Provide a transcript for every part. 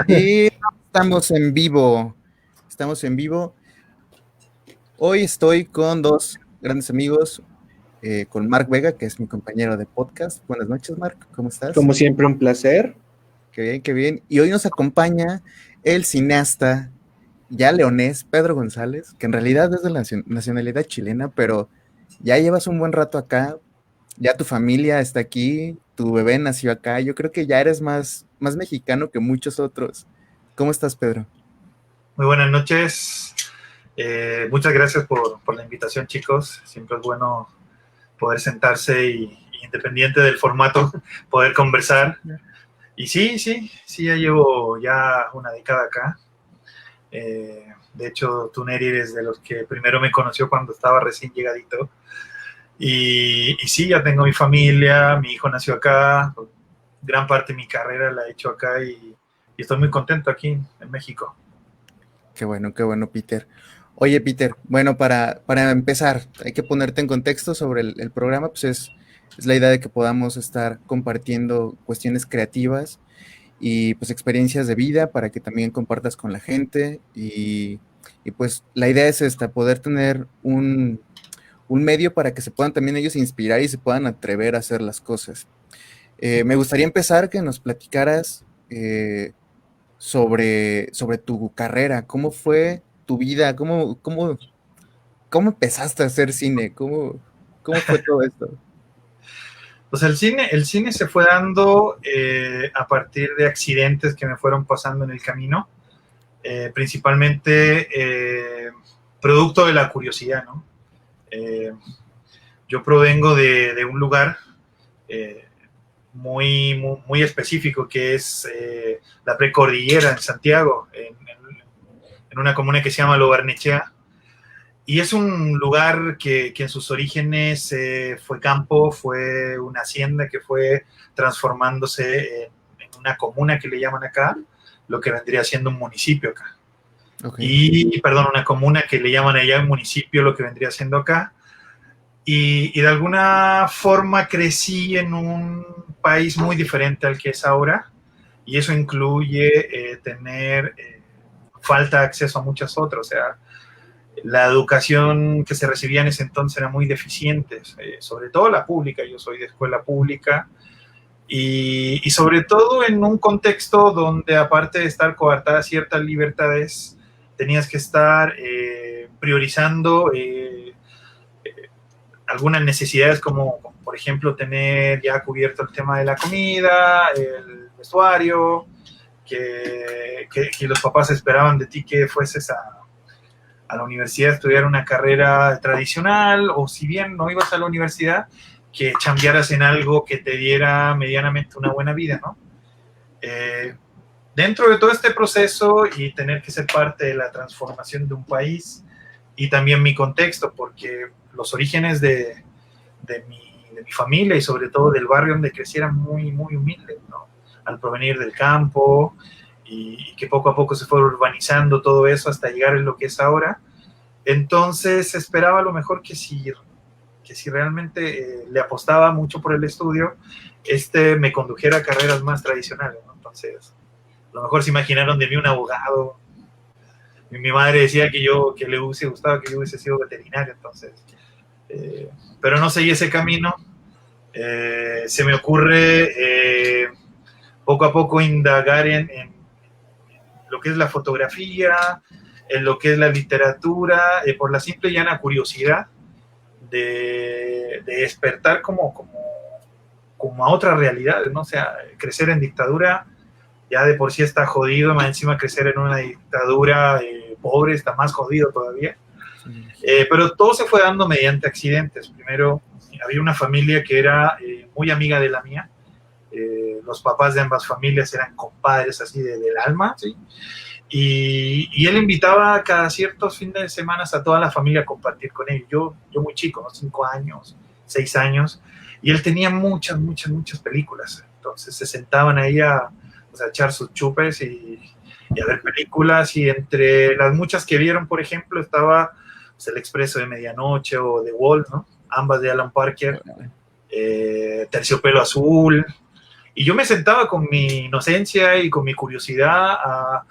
Y estamos en vivo. Estamos en vivo. Hoy estoy con dos grandes amigos, con Marc Vega, que es mi compañero de podcast. Buenas noches, Marc. ¿Cómo estás? Como siempre, un placer. Qué bien, qué bien. Y hoy nos acompaña el cineasta ya leonés, Pedro González, que en realidad es de la nacionalidad chilena, pero ya llevas un buen rato acá. Ya tu familia está aquí, tu bebé nació acá. Yo creo que ya eres más mexicano que muchos otros. ¿Cómo estás, Pedro? Muy buenas noches. Muchas gracias por la invitación, chicos. Siempre es bueno poder sentarse y independiente del formato, poder conversar. Y sí, ya llevo ya una década acá. De hecho, tú, Neri, eres de los que primero me conoció cuando estaba recién llegadito. Y sí, ya tengo mi familia, mi hijo nació acá, gran parte de mi carrera la he hecho acá y estoy muy contento aquí en México. Qué bueno, Peter. Oye, Peter, bueno, para empezar, hay que ponerte en contexto sobre el programa, pues es la idea de que podamos estar compartiendo cuestiones creativas y pues experiencias de vida para que también compartas con la gente y pues la idea es esta, poder tener un medio para que se puedan también ellos inspirar y se puedan atrever a hacer las cosas. Me gustaría empezar que nos platicaras sobre tu carrera, cómo fue tu vida, cómo empezaste a hacer cine, cómo fue todo esto. Pues el cine se fue dando a partir de accidentes que me fueron pasando en el camino, principalmente producto de la curiosidad, ¿no? Yo provengo de un lugar eh, muy específico que es la precordillera en Santiago, en una comuna que se llama Lo Barnechea. Y es un lugar que en sus orígenes fue campo, fue una hacienda que fue transformándose en una comuna que le llaman acá, lo que vendría siendo un municipio acá. Okay. Y, perdón, una comuna que le llaman allá un municipio, lo que vendría siendo acá. Y de alguna forma crecí en un país muy diferente al que es ahora, y eso incluye tener falta de acceso a muchas otras, o sea, la educación que se recibía en ese entonces era muy deficiente, sobre todo la pública, yo soy de escuela pública, y sobre todo en un contexto donde aparte de estar coartadas ciertas libertades, tenías que estar priorizando algunas necesidades como, por ejemplo, tener ya cubierto el tema de la comida, el vestuario, que los papás esperaban de ti que fueses a la universidad a estudiar una carrera tradicional, o si bien no ibas a la universidad, que chambearas en algo que te diera medianamente una buena vida, ¿no? Dentro de todo este proceso y tener que ser parte de la transformación de un país y también mi contexto, porque los orígenes de mi familia y sobre todo del barrio donde crecí eran muy humildes, ¿no? Al provenir del campo y que poco a poco se fue urbanizando todo eso hasta llegar en lo que es ahora. Entonces esperaba a lo mejor que si realmente le apostaba mucho por el estudio, me condujera a carreras más tradicionales, ¿no? Entonces, a lo mejor se imaginaron de mí un abogado. Mi madre decía que le hubiese gustado que yo hubiese sido veterinario, entonces. Pero no seguí ese camino. Se me ocurre poco a poco indagar en lo que es la fotografía, en lo que es la literatura, por la simple y llana curiosidad de despertar como a otra realidad, ¿no? O sea, crecer en dictadura ya de por sí está jodido, más encima crecer en una dictadura pobre está más jodido todavía. Pero todo se fue dando mediante accidentes. Primero, había una familia que era muy amiga de la mía. Los papás de ambas familias eran compadres así del alma, ¿sí? Y él invitaba cada ciertos fines de semana a toda la familia a compartir con él. Yo muy chico, ¿no? 5 años, 6 años, y él tenía muchas películas. Entonces se sentaban ahí a echar sus chupes y a ver películas, y entre las muchas que vieron, por ejemplo, estaba pues, El Expreso de Medianoche o The Wall, ¿no? Ambas de Alan Parker, Terciopelo Azul, Y yo me sentaba con mi inocencia y con mi curiosidad a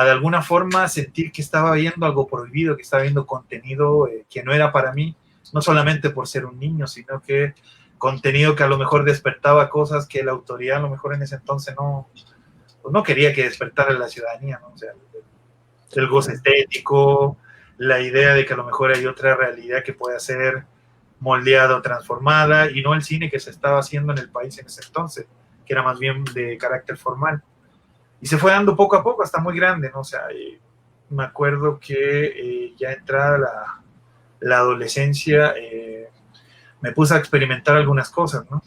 de alguna forma sentir que estaba viendo algo prohibido, que estaba viendo contenido que no era para mí, no solamente por ser un niño, sino que contenido que a lo mejor despertaba cosas que la autoridad a lo mejor en ese entonces no, pues no quería que despertara la ciudadanía, ¿no? O sea, el goce estético, la idea de que a lo mejor hay otra realidad que puede ser moldeada o transformada, y no el cine que se estaba haciendo en el país en ese entonces, que era más bien de carácter formal. Y se fue dando poco a poco hasta muy grande, ¿no? O sea, me acuerdo que ya entrada la adolescencia, me puse a experimentar algunas cosas, ¿no?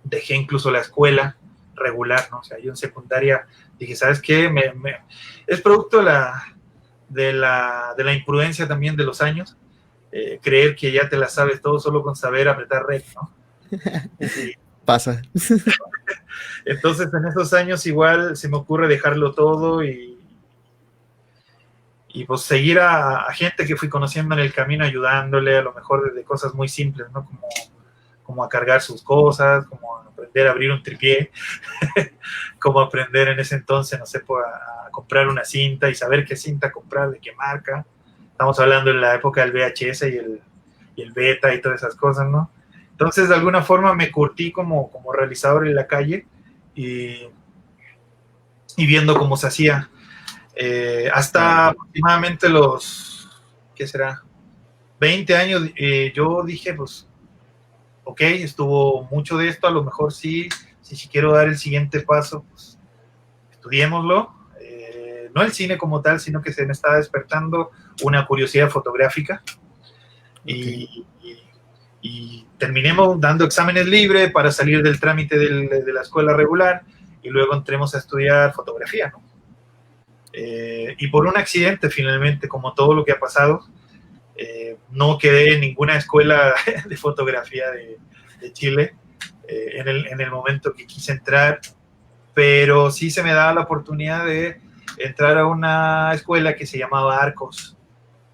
Dejé incluso la escuela regular, ¿no? O sea, yo en secundaria dije, ¿sabes qué? Es producto de la imprudencia también de los años, creer que ya te la sabes todo solo con saber apretar rec, ¿no? Y, Pasa. entonces en esos años igual se me ocurre dejarlo todo y pues seguir a gente que fui conociendo en el camino, ayudándole a lo mejor desde cosas muy simples, ¿no? Como a cargar sus cosas, como a aprender a abrir un tripié, como aprender en ese entonces, no sé, a comprar una cinta y saber qué cinta comprar, de qué marca. Estamos hablando en la época del VHS y el beta y todas esas cosas, ¿no? Entonces, de alguna forma me curtí como realizador en la calle y, y viendo cómo se hacía. Hasta aproximadamente los, ¿qué será? 20 años, yo dije, pues, ok, estuvo mucho de esto, a lo mejor sí, si quiero dar el siguiente paso, pues, estudiémoslo. No el cine como tal, sino que se me estaba despertando una curiosidad fotográfica. Okay. Y terminemos dando exámenes libres para salir del trámite de la escuela regular y luego entremos a estudiar fotografía, ¿no? Y por un accidente, finalmente, como todo lo que ha pasado, no quedé en ninguna escuela de fotografía de Chile en el momento que quise entrar, pero sí se me daba la oportunidad de entrar a una escuela que se llamaba Arcos,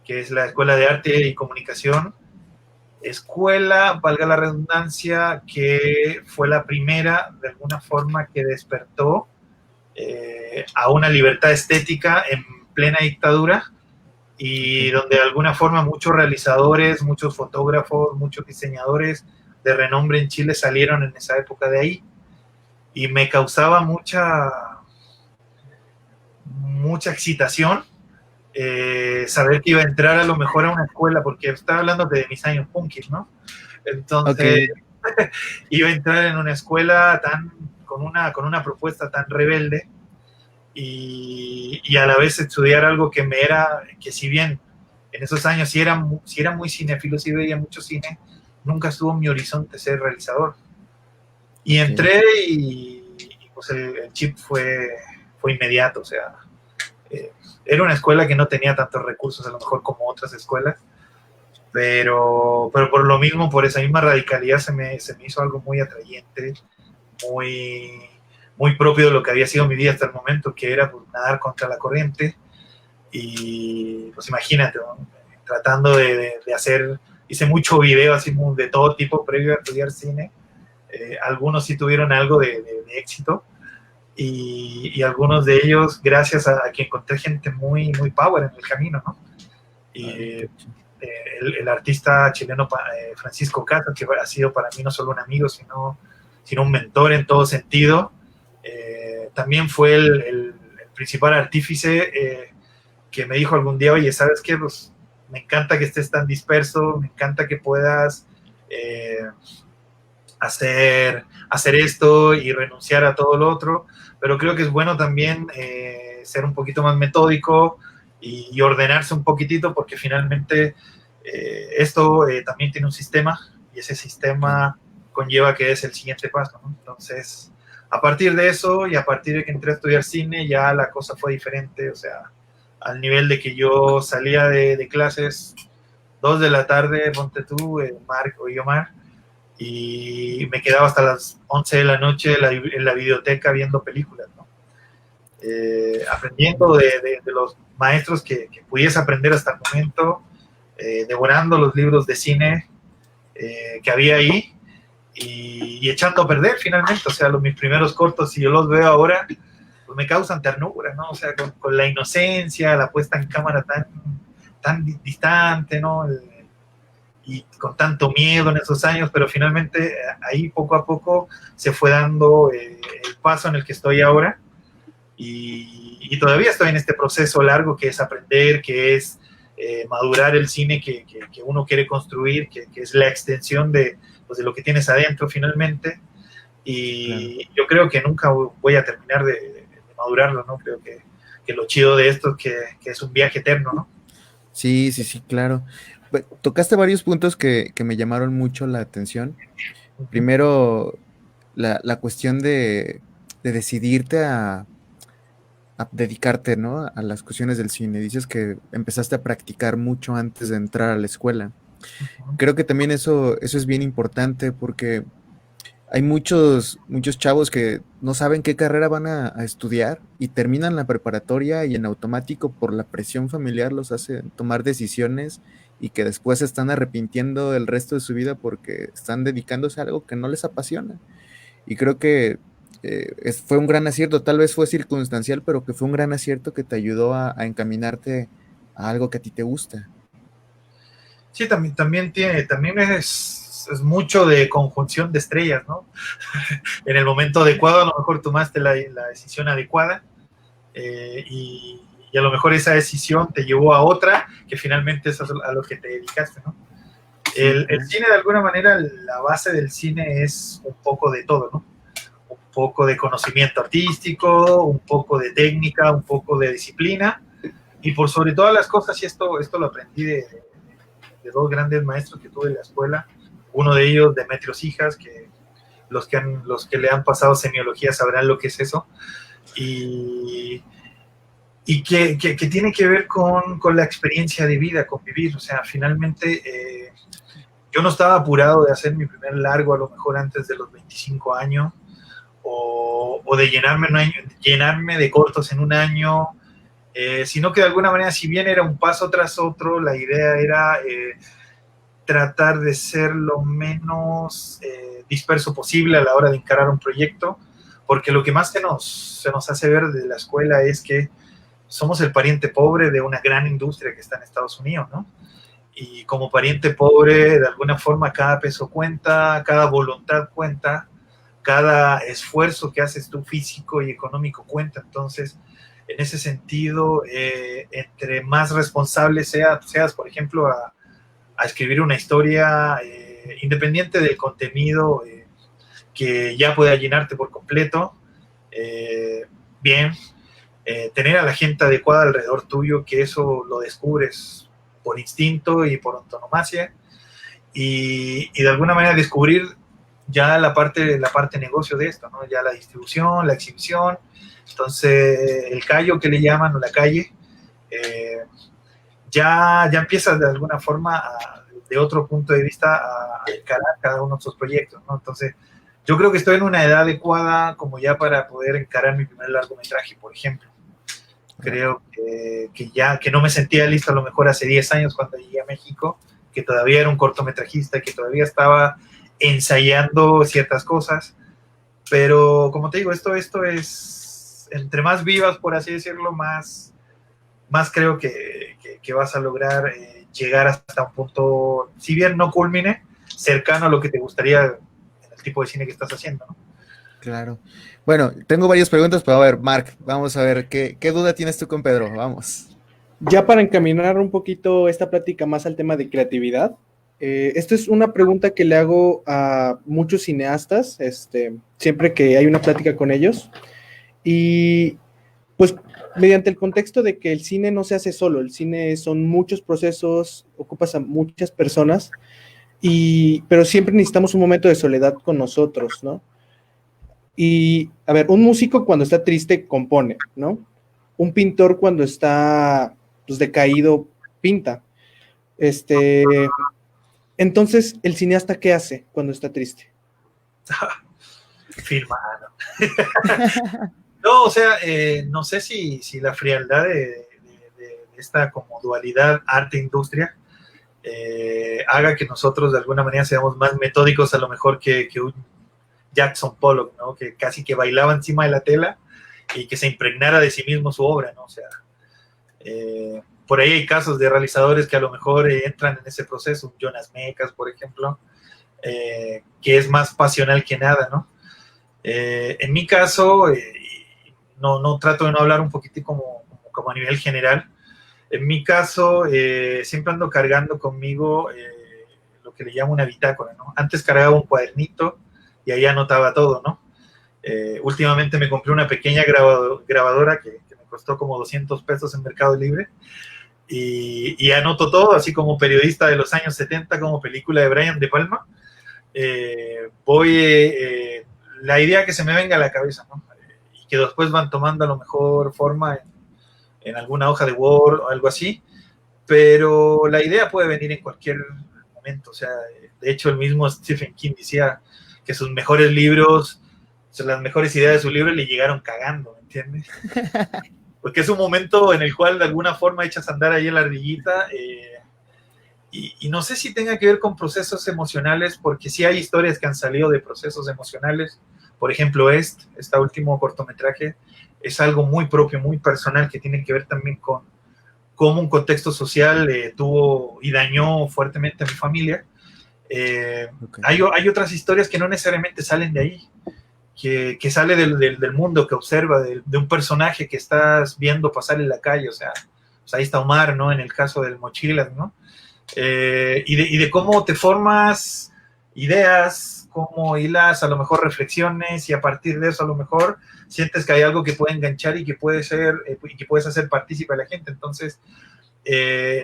que es la Escuela de Arte y Comunicación. Escuela, valga la redundancia, que fue la primera, de alguna forma, que despertó a una libertad estética en plena dictadura y donde de alguna forma muchos realizadores, muchos fotógrafos, muchos diseñadores de renombre en Chile salieron en esa época de ahí y me causaba mucha excitación saber que iba a entrar a lo mejor a una escuela, porque estaba hablando de mis años punkis, ¿no? Entonces, okay. Iba a entrar en una escuela con una propuesta tan rebelde y a la vez estudiar algo que si bien en esos años sí era muy cinéfilo, sí veía mucho cine, nunca estuvo en mi horizonte ser realizador. Y entré y pues el chip fue inmediato, o sea, era una escuela que no tenía tantos recursos a lo mejor como otras escuelas, pero por lo mismo, por esa misma radicalidad se me hizo algo muy atrayente, muy propio de lo que había sido mi vida hasta el momento, que era pues, nadar contra la corriente. Y pues imagínate, ¿no? Tratando de hacer, hice mucho video así de todo tipo previo a estudiar cine. Algunos sí tuvieron algo de éxito y algunos de ellos gracias a que encontré gente muy power en el camino, ¿no? Y el artista chileno Francisco Castro, que ha sido para mí no solo un amigo, sino un mentor en todo sentido, también fue el principal artífice que me dijo algún día, oye, ¿sabes qué? Pues me encanta que estés tan disperso, me encanta que puedas hacer esto y renunciar a todo lo otro, pero creo que es bueno también ser un poquito más metódico y ordenarse un poquitito, porque finalmente esto también tiene un sistema y ese sistema conlleva que es el siguiente paso, ¿no? Entonces, a partir de eso y a partir de que entré a estudiar cine, ya la cosa fue diferente, o sea, al nivel de que yo salía de clases 2 de la tarde, ponte tú, Marco y Omar, y me quedaba hasta las 11 de la noche en la videoteca viendo películas, ¿no? Aprendiendo de los maestros que pudiese aprender hasta el momento, devorando los libros de cine que había ahí, y echando a perder finalmente. O sea, mis primeros cortos, si yo los veo ahora, pues me causan ternura, ¿no? O sea, con la inocencia, la puesta en cámara tan distante, ¿no? Y con tanto miedo en esos años, pero finalmente ahí poco a poco se fue dando el paso en el que estoy ahora, y todavía estoy en este proceso largo que es aprender, que es madurar el cine que uno quiere construir, que es la extensión pues, de lo que tienes adentro finalmente, y claro, yo creo que nunca voy a terminar de madurarlo, ¿no? Creo que lo chido de esto es que es un viaje eterno, ¿no? Sí, claro. Tocaste varios puntos que me llamaron mucho la atención. Primero, la cuestión de decidirte a dedicarte, ¿no? A las cuestiones del cine. Dices que empezaste a practicar mucho antes de entrar a la escuela. Creo que también eso es bien importante porque hay muchos chavos que no saben qué carrera van a estudiar y terminan la preparatoria y en automático por la presión familiar los hace tomar decisiones y que después se están arrepintiendo el resto de su vida porque están dedicándose a algo que no les apasiona. Y creo que fue un gran acierto, tal vez fue circunstancial, pero que fue un gran acierto que te ayudó a encaminarte a algo que a ti te gusta. Sí, también es mucho de conjunción de estrellas, ¿no? En el momento adecuado a lo mejor tomaste la decisión adecuada, y a lo mejor esa decisión te llevó a otra que finalmente es a lo que te dedicaste, ¿no? Sí, el cine, de alguna manera, la base del cine es un poco de todo, ¿no? Un poco de conocimiento artístico, un poco de técnica, un poco de disciplina, y por sobre todas las cosas, y esto lo aprendí de dos grandes maestros que tuve en la escuela, uno de ellos, Demetrio Sijas, que los que le han pasado semiología sabrán lo que es eso, y que tiene que ver con la experiencia de vida, con vivir. O sea, finalmente yo no estaba apurado de hacer mi primer largo a lo mejor antes de los 25 años, o de llenarme de cortos en un año, sino que de alguna manera, si bien era un paso tras otro, la idea era tratar de ser lo menos disperso posible a la hora de encarar un proyecto, porque lo que más se nos hace ver de la escuela es que somos el pariente pobre de una gran industria que está en Estados Unidos, ¿no? Y como pariente pobre, de alguna forma, cada peso cuenta, cada voluntad cuenta, cada esfuerzo que haces tú físico y económico cuenta. Entonces, en ese sentido, entre más responsable seas, por ejemplo, a escribir una historia independiente del contenido que ya pueda llenarte por completo, bien, tener a la gente adecuada alrededor tuyo, que eso lo descubres por instinto y por antonomasia, y de alguna manera descubrir ya la parte negocio de esto, ¿no? Ya la distribución, la exhibición. Entonces el callo que le llaman, o la calle, ya empiezas de alguna forma de otro punto de vista a encarar cada uno de estos proyectos, ¿no? Entonces yo creo que estoy en una edad adecuada como ya para poder encarar mi primer largometraje, por ejemplo. Creo que no me sentía listo a lo mejor hace 10 años cuando llegué a México, que todavía era un cortometrajista, que todavía estaba ensayando ciertas cosas, pero como te digo, esto es, entre más vivas, por así decirlo, más creo que vas a lograr llegar hasta un punto, si bien no culmine, cercano a lo que te gustaría en el tipo de cine que estás haciendo, ¿no? Claro. Bueno, tengo varias preguntas, pero a ver, Marc, vamos a ver, ¿qué duda tienes tú con Pedro? Vamos. Ya para encaminar un poquito esta plática más al tema de creatividad, esta es una pregunta que le hago a muchos cineastas, siempre que hay una plática con ellos, y pues mediante el contexto de que el cine no se hace solo, el cine son muchos procesos, ocupas a muchas personas, pero siempre necesitamos un momento de soledad con nosotros, ¿no? Y, a ver, un músico cuando está triste compone, ¿no? Un pintor cuando está pues, decaído pinta. Entonces, ¿el cineasta qué hace cuando está triste? Filma, ¿no? No, o sea, no sé si la frialdad de esta como dualidad arte-industria haga que nosotros de alguna manera seamos más metódicos a lo mejor que un Jackson Pollock, ¿no? Que casi que bailaba encima de la tela y que se impregnara de sí mismo su obra, ¿no? O sea, por ahí hay casos de realizadores que a lo mejor entran en ese proceso, Jonas Mekas, por ejemplo, que es más pasional que nada, ¿no? En mi caso, no trato de no hablar un poquito como a nivel general. En mi caso, siempre ando cargando conmigo lo que le llamo una bitácora, ¿no? Antes cargaba un cuadernito y ahí anotaba todo, ¿no? Últimamente me compré una pequeña grabadora que me costó como 200 pesos en Mercado Libre y anoto todo, así como periodista de los años 70, como película de Brian De Palma. La idea que se me venga a la cabeza, ¿no? Y que después van tomando a lo mejor forma en alguna hoja de Word o algo así, pero la idea puede venir en cualquier momento. O sea, de hecho el mismo Stephen King decía que sus mejores libros, las mejores ideas de su libro le llegaron cagando, ¿me entiendes? Porque es un momento en el cual de alguna forma echas a andar ahí en la ardillita, y no sé si tenga que ver con procesos emocionales, porque sí hay historias que han salido de procesos emocionales. Por ejemplo, este último cortometraje es algo muy propio, muy personal, que tiene que ver también con cómo un contexto social tuvo y dañó fuertemente a mi familia. Okay. Hay otras historias que no necesariamente salen de ahí, que sale del mundo, que observa, de un personaje que estás viendo pasar en la calle. O sea, pues ahí está Omar, ¿no? En el caso del Mochilas, ¿no? Y de cómo te formas ideas, cómo hilas a lo mejor reflexiones, y a partir de eso a lo mejor sientes que hay algo que puede enganchar y que puede ser y que puedes hacer partícipe a la gente. Entonces,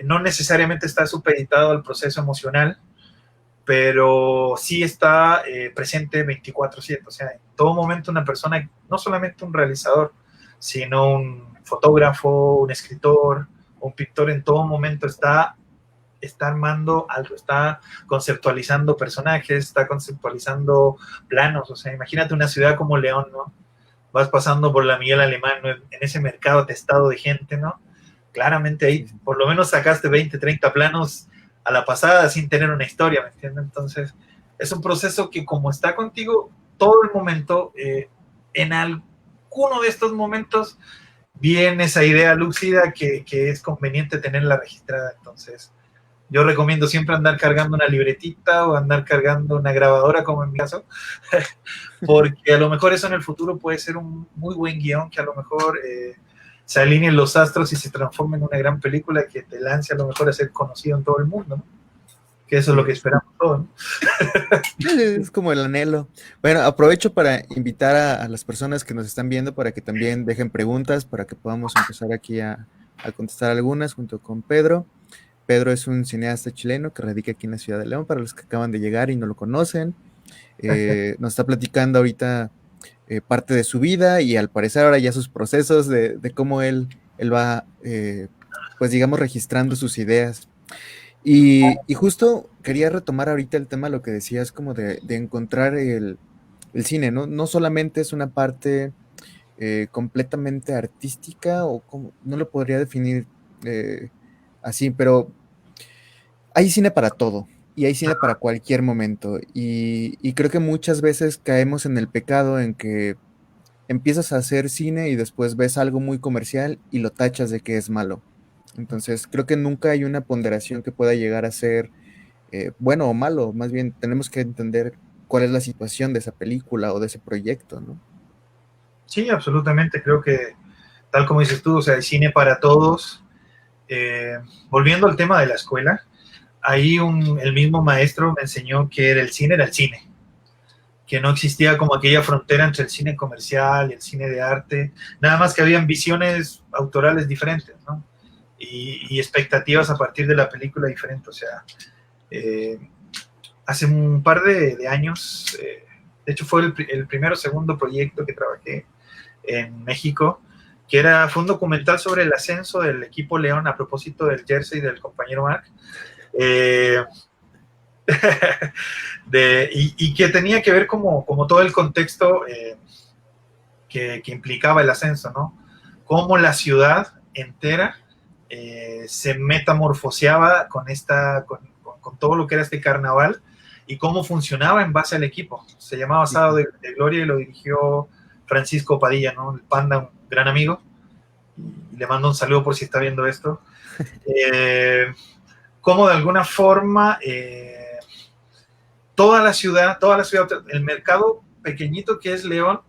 no necesariamente está supeditado al proceso emocional, pero sí está presente 24/7. O sea, en todo momento una persona, no solamente un realizador, sino un fotógrafo, un escritor, un pintor, en todo momento está armando algo, está conceptualizando personajes, está conceptualizando planos. O sea, imagínate una ciudad como León, ¿no? Vas pasando por la Miguel Alemán, ¿no? En ese mercado atestado de gente, ¿no? Claramente ahí por lo menos sacaste 20, 30 planos a la pasada sin tener una historia, ¿me entiendes? Entonces, es un proceso que como está contigo todo el momento, en alguno de estos momentos viene esa idea lúcida que es conveniente tenerla registrada. Entonces, yo recomiendo siempre andar cargando una libretita o andar cargando una grabadora, como en mi caso, porque a lo mejor eso en el futuro puede ser un muy buen guión, que a lo mejor se alineen los astros y se transforme en una gran película que te lance a lo mejor a ser conocido en todo el mundo, ¿no? Que eso es lo que esperamos todos, ¿no? Es como el anhelo. Bueno, aprovecho para invitar a las personas que nos están viendo para que también dejen preguntas, para que podamos empezar aquí a contestar algunas junto con Pedro. Pedro es un cineasta chileno que radica aquí en la ciudad de León, para los que acaban de llegar y no lo conocen. Nos está platicando ahorita parte de su vida y al parecer ahora ya sus procesos de cómo él va, pues digamos, registrando sus ideas. Y justo quería retomar ahorita el tema, lo que decías, como de encontrar el cine, ¿no? No solamente es una parte completamente artística, o como, no lo podría definir así, pero hay cine para todo y hay cine para cualquier momento, y creo que muchas veces caemos en el pecado en que empiezas a hacer cine y después ves algo muy comercial y lo tachas de que es malo. Entonces creo que nunca hay una ponderación que pueda llegar a ser bueno o malo. Más bien tenemos que entender cuál es la situación de esa película o de ese proyecto, ¿no? Sí, absolutamente. Creo que tal como dices tú, o sea, hay cine para todos. Volviendo al tema de la escuela, ahí el mismo maestro me enseñó que el cine, que no existía como aquella frontera entre el cine comercial y el cine de arte, nada más que habían visiones autorales diferentes, ¿no? Y expectativas a partir de la película diferentes. O sea, hace un par de años, de hecho fue el primero o segundo proyecto que trabajé en México, que fue un documental sobre el ascenso del equipo León, a propósito del jersey del compañero Marc, y que tenía que ver como todo el contexto que implicaba el ascenso, ¿no? Cómo la ciudad entera se metamorfoseaba con todo lo que era este carnaval y cómo funcionaba en base al equipo. Se llamaba Sábado de Gloria y lo dirigió Francisco Padilla, ¿no? El Panda, un gran amigo. Y le mando un saludo por si está viendo esto. Cómo de alguna forma toda la ciudad, el mercado pequeñito que es León,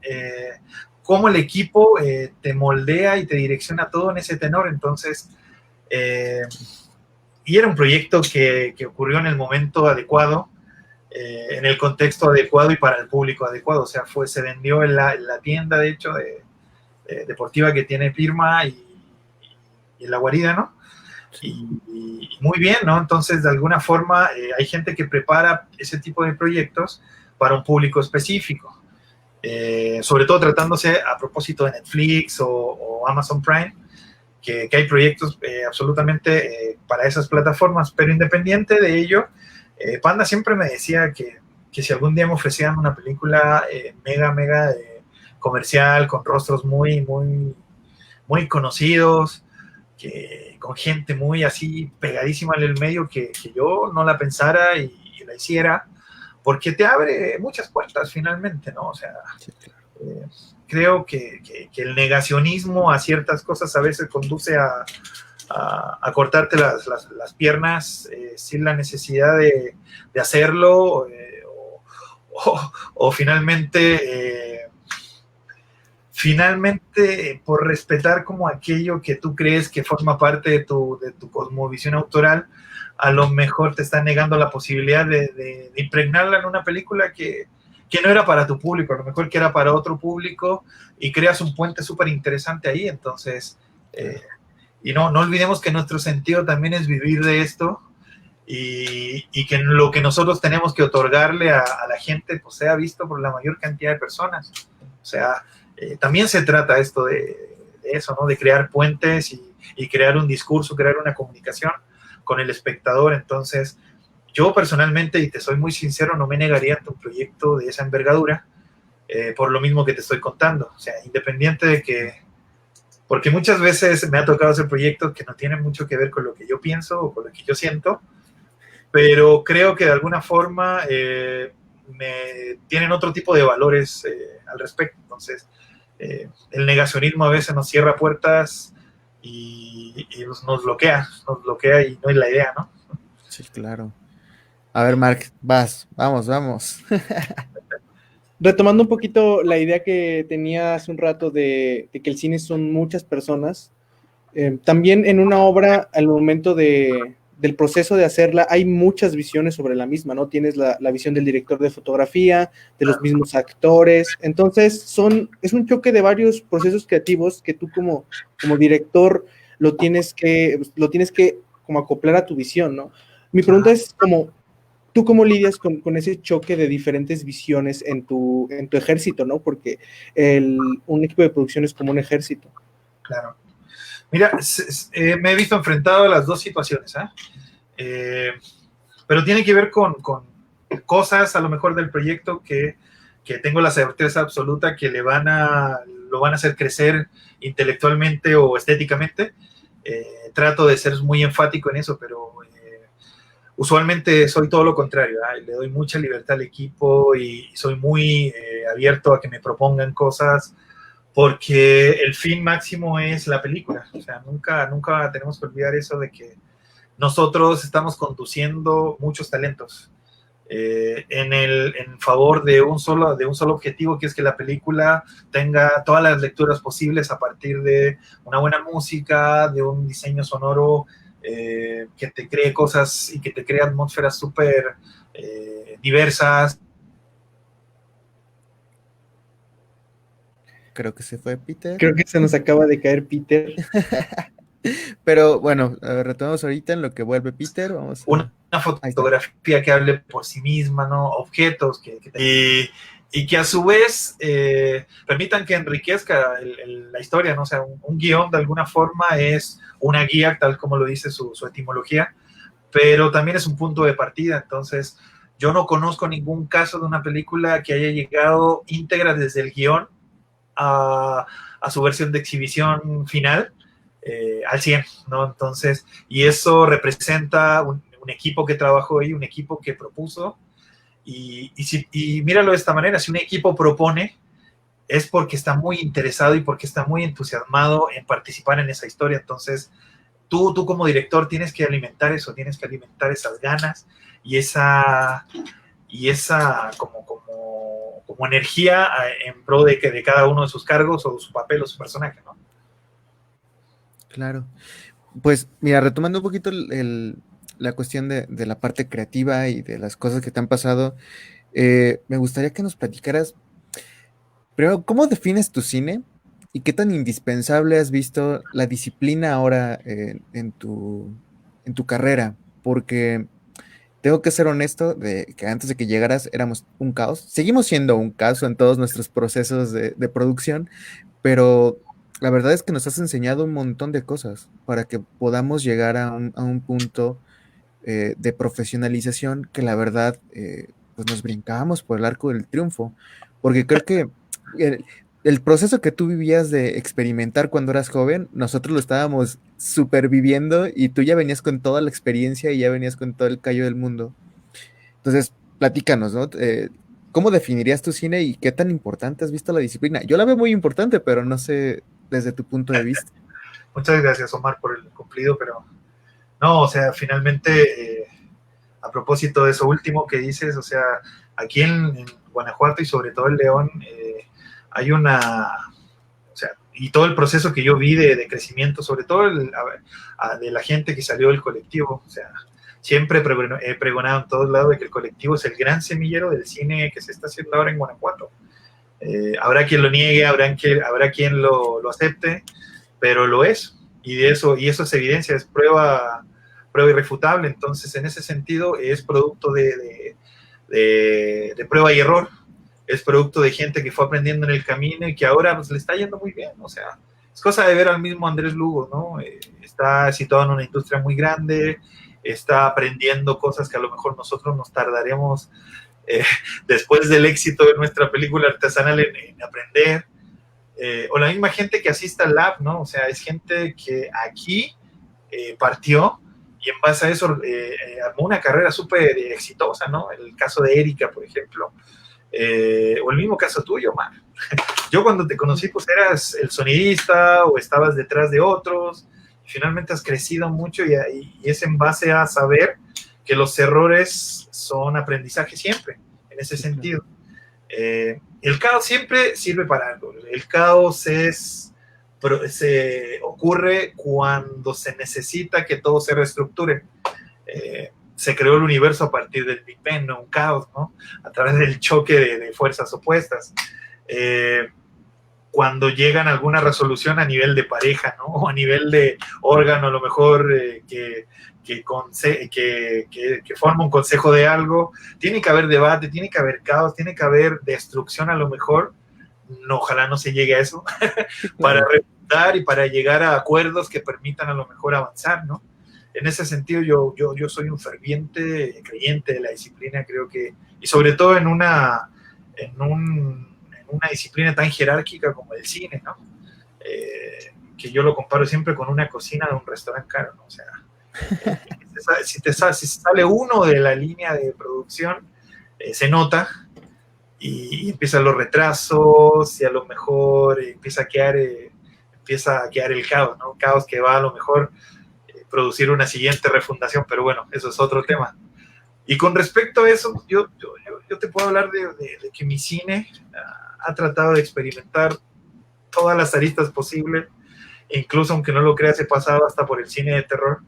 cómo el equipo te moldea y te direcciona todo en ese tenor. Entonces, y era un proyecto que ocurrió en el momento adecuado, en el contexto adecuado y para el público adecuado. O sea, se vendió en la tienda, de hecho, deportiva que tiene Pirma y en La Guarida, ¿no? Y muy bien, ¿no? Entonces, de alguna forma, hay gente que prepara ese tipo de proyectos para un público específico. Sobre todo tratándose a propósito de Netflix o Amazon Prime, que hay proyectos absolutamente para esas plataformas, pero independiente de ello, Panda siempre me decía que si algún día me ofrecían una película mega comercial, con rostros muy conocidos, con gente muy así pegadísima en el medio, que yo no la pensara y la hiciera, porque te abre muchas puertas finalmente, ¿no? O sea, sí, claro. Creo que el negacionismo a ciertas cosas a veces conduce a cortarte las piernas sin la necesidad de hacerlo, o finalmente por respetar como aquello que tú crees que forma parte de tu cosmovisión autoral, a lo mejor te está negando la posibilidad de impregnarla en una película que no era para tu público, a lo mejor que era para otro público, y creas un puente súper interesante ahí. Entonces, y no olvidemos que nuestro sentido también es vivir de esto, y que lo que nosotros tenemos que otorgarle a la gente pues sea visto por la mayor cantidad de personas. O sea, también se trata esto de eso, ¿no? De crear puentes y crear un discurso, crear una comunicación con el espectador. Entonces, yo personalmente, y te soy muy sincero, no me negaría ante un proyecto de esa envergadura, por lo mismo que te estoy contando. O sea, independiente de que, porque muchas veces me ha tocado hacer proyectos que no tienen mucho que ver con lo que yo pienso o con lo que yo siento, pero creo que de alguna forma tienen otro tipo de valores al respecto. Entonces, el negacionismo a veces nos cierra puertas y nos bloquea y no es la idea, ¿no? Sí, claro. A ver, Mark, vamos. Retomando un poquito la idea que tenía hace un rato de que el cine son muchas personas, también en una obra, al momento del proceso de hacerla, hay muchas visiones sobre la misma, ¿no? Tienes la visión del director de fotografía, de los mismos actores. Entonces, es un choque de varios procesos creativos que tú como director lo tienes que como acoplar a tu visión, ¿no? Mi pregunta es como, ¿tú cómo lidias con ese choque de diferentes visiones en tu ejército, ¿no? Porque un equipo de producción es como un ejército. Claro. Mira, me he visto enfrentado a las dos situaciones, pero tiene que ver con cosas a lo mejor del proyecto que tengo la certeza absoluta que lo van a hacer crecer intelectualmente o estéticamente. Trato de ser muy enfático en eso, pero usualmente soy todo lo contrario, le doy mucha libertad al equipo y soy muy abierto a que me propongan cosas, porque el fin máximo es la película. O sea, nunca tenemos que olvidar eso de que nosotros estamos conduciendo muchos talentos en favor de un solo objetivo, que es que la película tenga todas las lecturas posibles a partir de una buena música, de un diseño sonoro que te cree cosas y que te cree atmósferas súper diversas. Creo que se fue Peter. Creo que se nos acaba de caer Peter. Pero bueno, retomamos ahorita en lo que vuelve Peter. Vamos a... Una fotografía que hable por sí misma, ¿no? Objetos y que a su vez permitan que enriquezca la historia, ¿no? O sea, un guión de alguna forma es una guía, tal como lo dice su etimología, pero también es un punto de partida. Entonces, yo no conozco ningún caso de una película que haya llegado íntegra desde el guión a su versión de exhibición final al 100, ¿no? Entonces, y eso representa un equipo que trabajó ahí, un equipo que propuso, y míralo de esta manera, si un equipo propone, es porque está muy interesado y porque está muy entusiasmado en participar en esa historia. Entonces, tú como director tienes que alimentar eso, tienes que alimentar esas ganas y esa como energía en pro de cada uno de sus cargos o su papel o su personaje, ¿no? Claro. Pues mira, retomando un poquito la cuestión de la parte creativa y de las cosas que te han pasado, me gustaría que nos platicaras, primero, ¿cómo defines tu cine y qué tan indispensable has visto la disciplina ahora en tu carrera? Porque tengo que ser honesto de que antes de que llegaras éramos un caos. Seguimos siendo un caos en todos nuestros procesos de producción, pero la verdad es que nos has enseñado un montón de cosas para que podamos llegar a un punto de profesionalización que la verdad pues nos brincábamos por el arco del triunfo, porque creo que el, el proceso que tú vivías de experimentar cuando eras joven, nosotros lo estábamos superviviendo y tú ya venías con toda la experiencia y ya venías con todo el callo del mundo. Entonces, platícanos, ¿no? ¿Cómo definirías tu cine y qué tan importante has visto la disciplina? Yo la veo muy importante, pero no sé desde tu punto de vista. Muchas gracias, Omar, por el cumplido, pero no, o sea, finalmente, a propósito de eso último que dices, o sea, aquí en Guanajuato y sobre todo en León, hay o sea, y todo el proceso que yo vi de crecimiento, sobre todo de la gente que salió del colectivo, o sea, siempre he pregonado en todos lados de que el colectivo es el gran semillero del cine que se está haciendo ahora en Guanajuato. Habrá quien lo niegue, habrá quien lo acepte, pero lo es, y eso es evidencia, es prueba irrefutable. Entonces, en ese sentido, es producto de prueba y error, es producto de gente que fue aprendiendo en el camino y que ahora pues, le está yendo muy bien. O sea, es cosa de ver al mismo Andrés Lugo, ¿no? Está situado en una industria muy grande, está aprendiendo cosas que a lo mejor nosotros nos tardaremos después del éxito de nuestra película artesanal en aprender. O la misma gente que asista al lab, ¿no? O sea, es gente que aquí partió y en base a eso armó una carrera súper exitosa, ¿no? El caso de Erika, por ejemplo, o el mismo caso tuyo, Mar. Yo cuando te conocí, pues eras el sonidista o estabas detrás de otros, y finalmente has crecido mucho y es en base a saber que los errores son aprendizaje siempre, en ese sentido. El caos siempre sirve para algo. El caos se ocurre cuando se necesita que todo se reestructure. Se creó el universo a partir del Big Bang, no un caos, ¿no? A través del choque de fuerzas opuestas. Cuando llegan a alguna resolución a nivel de pareja, ¿no? O a nivel de órgano, a lo mejor que forma un consejo de algo, tiene que haber debate, tiene que haber caos, tiene que haber destrucción a lo mejor. No, ojalá no se llegue a eso, para refutar y para llegar a acuerdos que permitan a lo mejor avanzar, ¿no? En ese sentido, yo soy un ferviente creyente de la disciplina, creo que, y sobre todo en una disciplina tan jerárquica como el cine, ¿no? Que yo lo comparo siempre con una cocina de un restaurante caro, ¿no? O sea, si sale uno de la línea de producción, se nota y empiezan los retrasos y a lo mejor empieza a quedar el caos, ¿no? Caos que va a lo mejor producir una siguiente refundación, pero bueno, eso es otro tema. Y con respecto a eso, yo te puedo hablar de que mi cine ha tratado de experimentar todas las aristas posibles, e incluso aunque no lo creas, he pasado hasta por el cine de terror,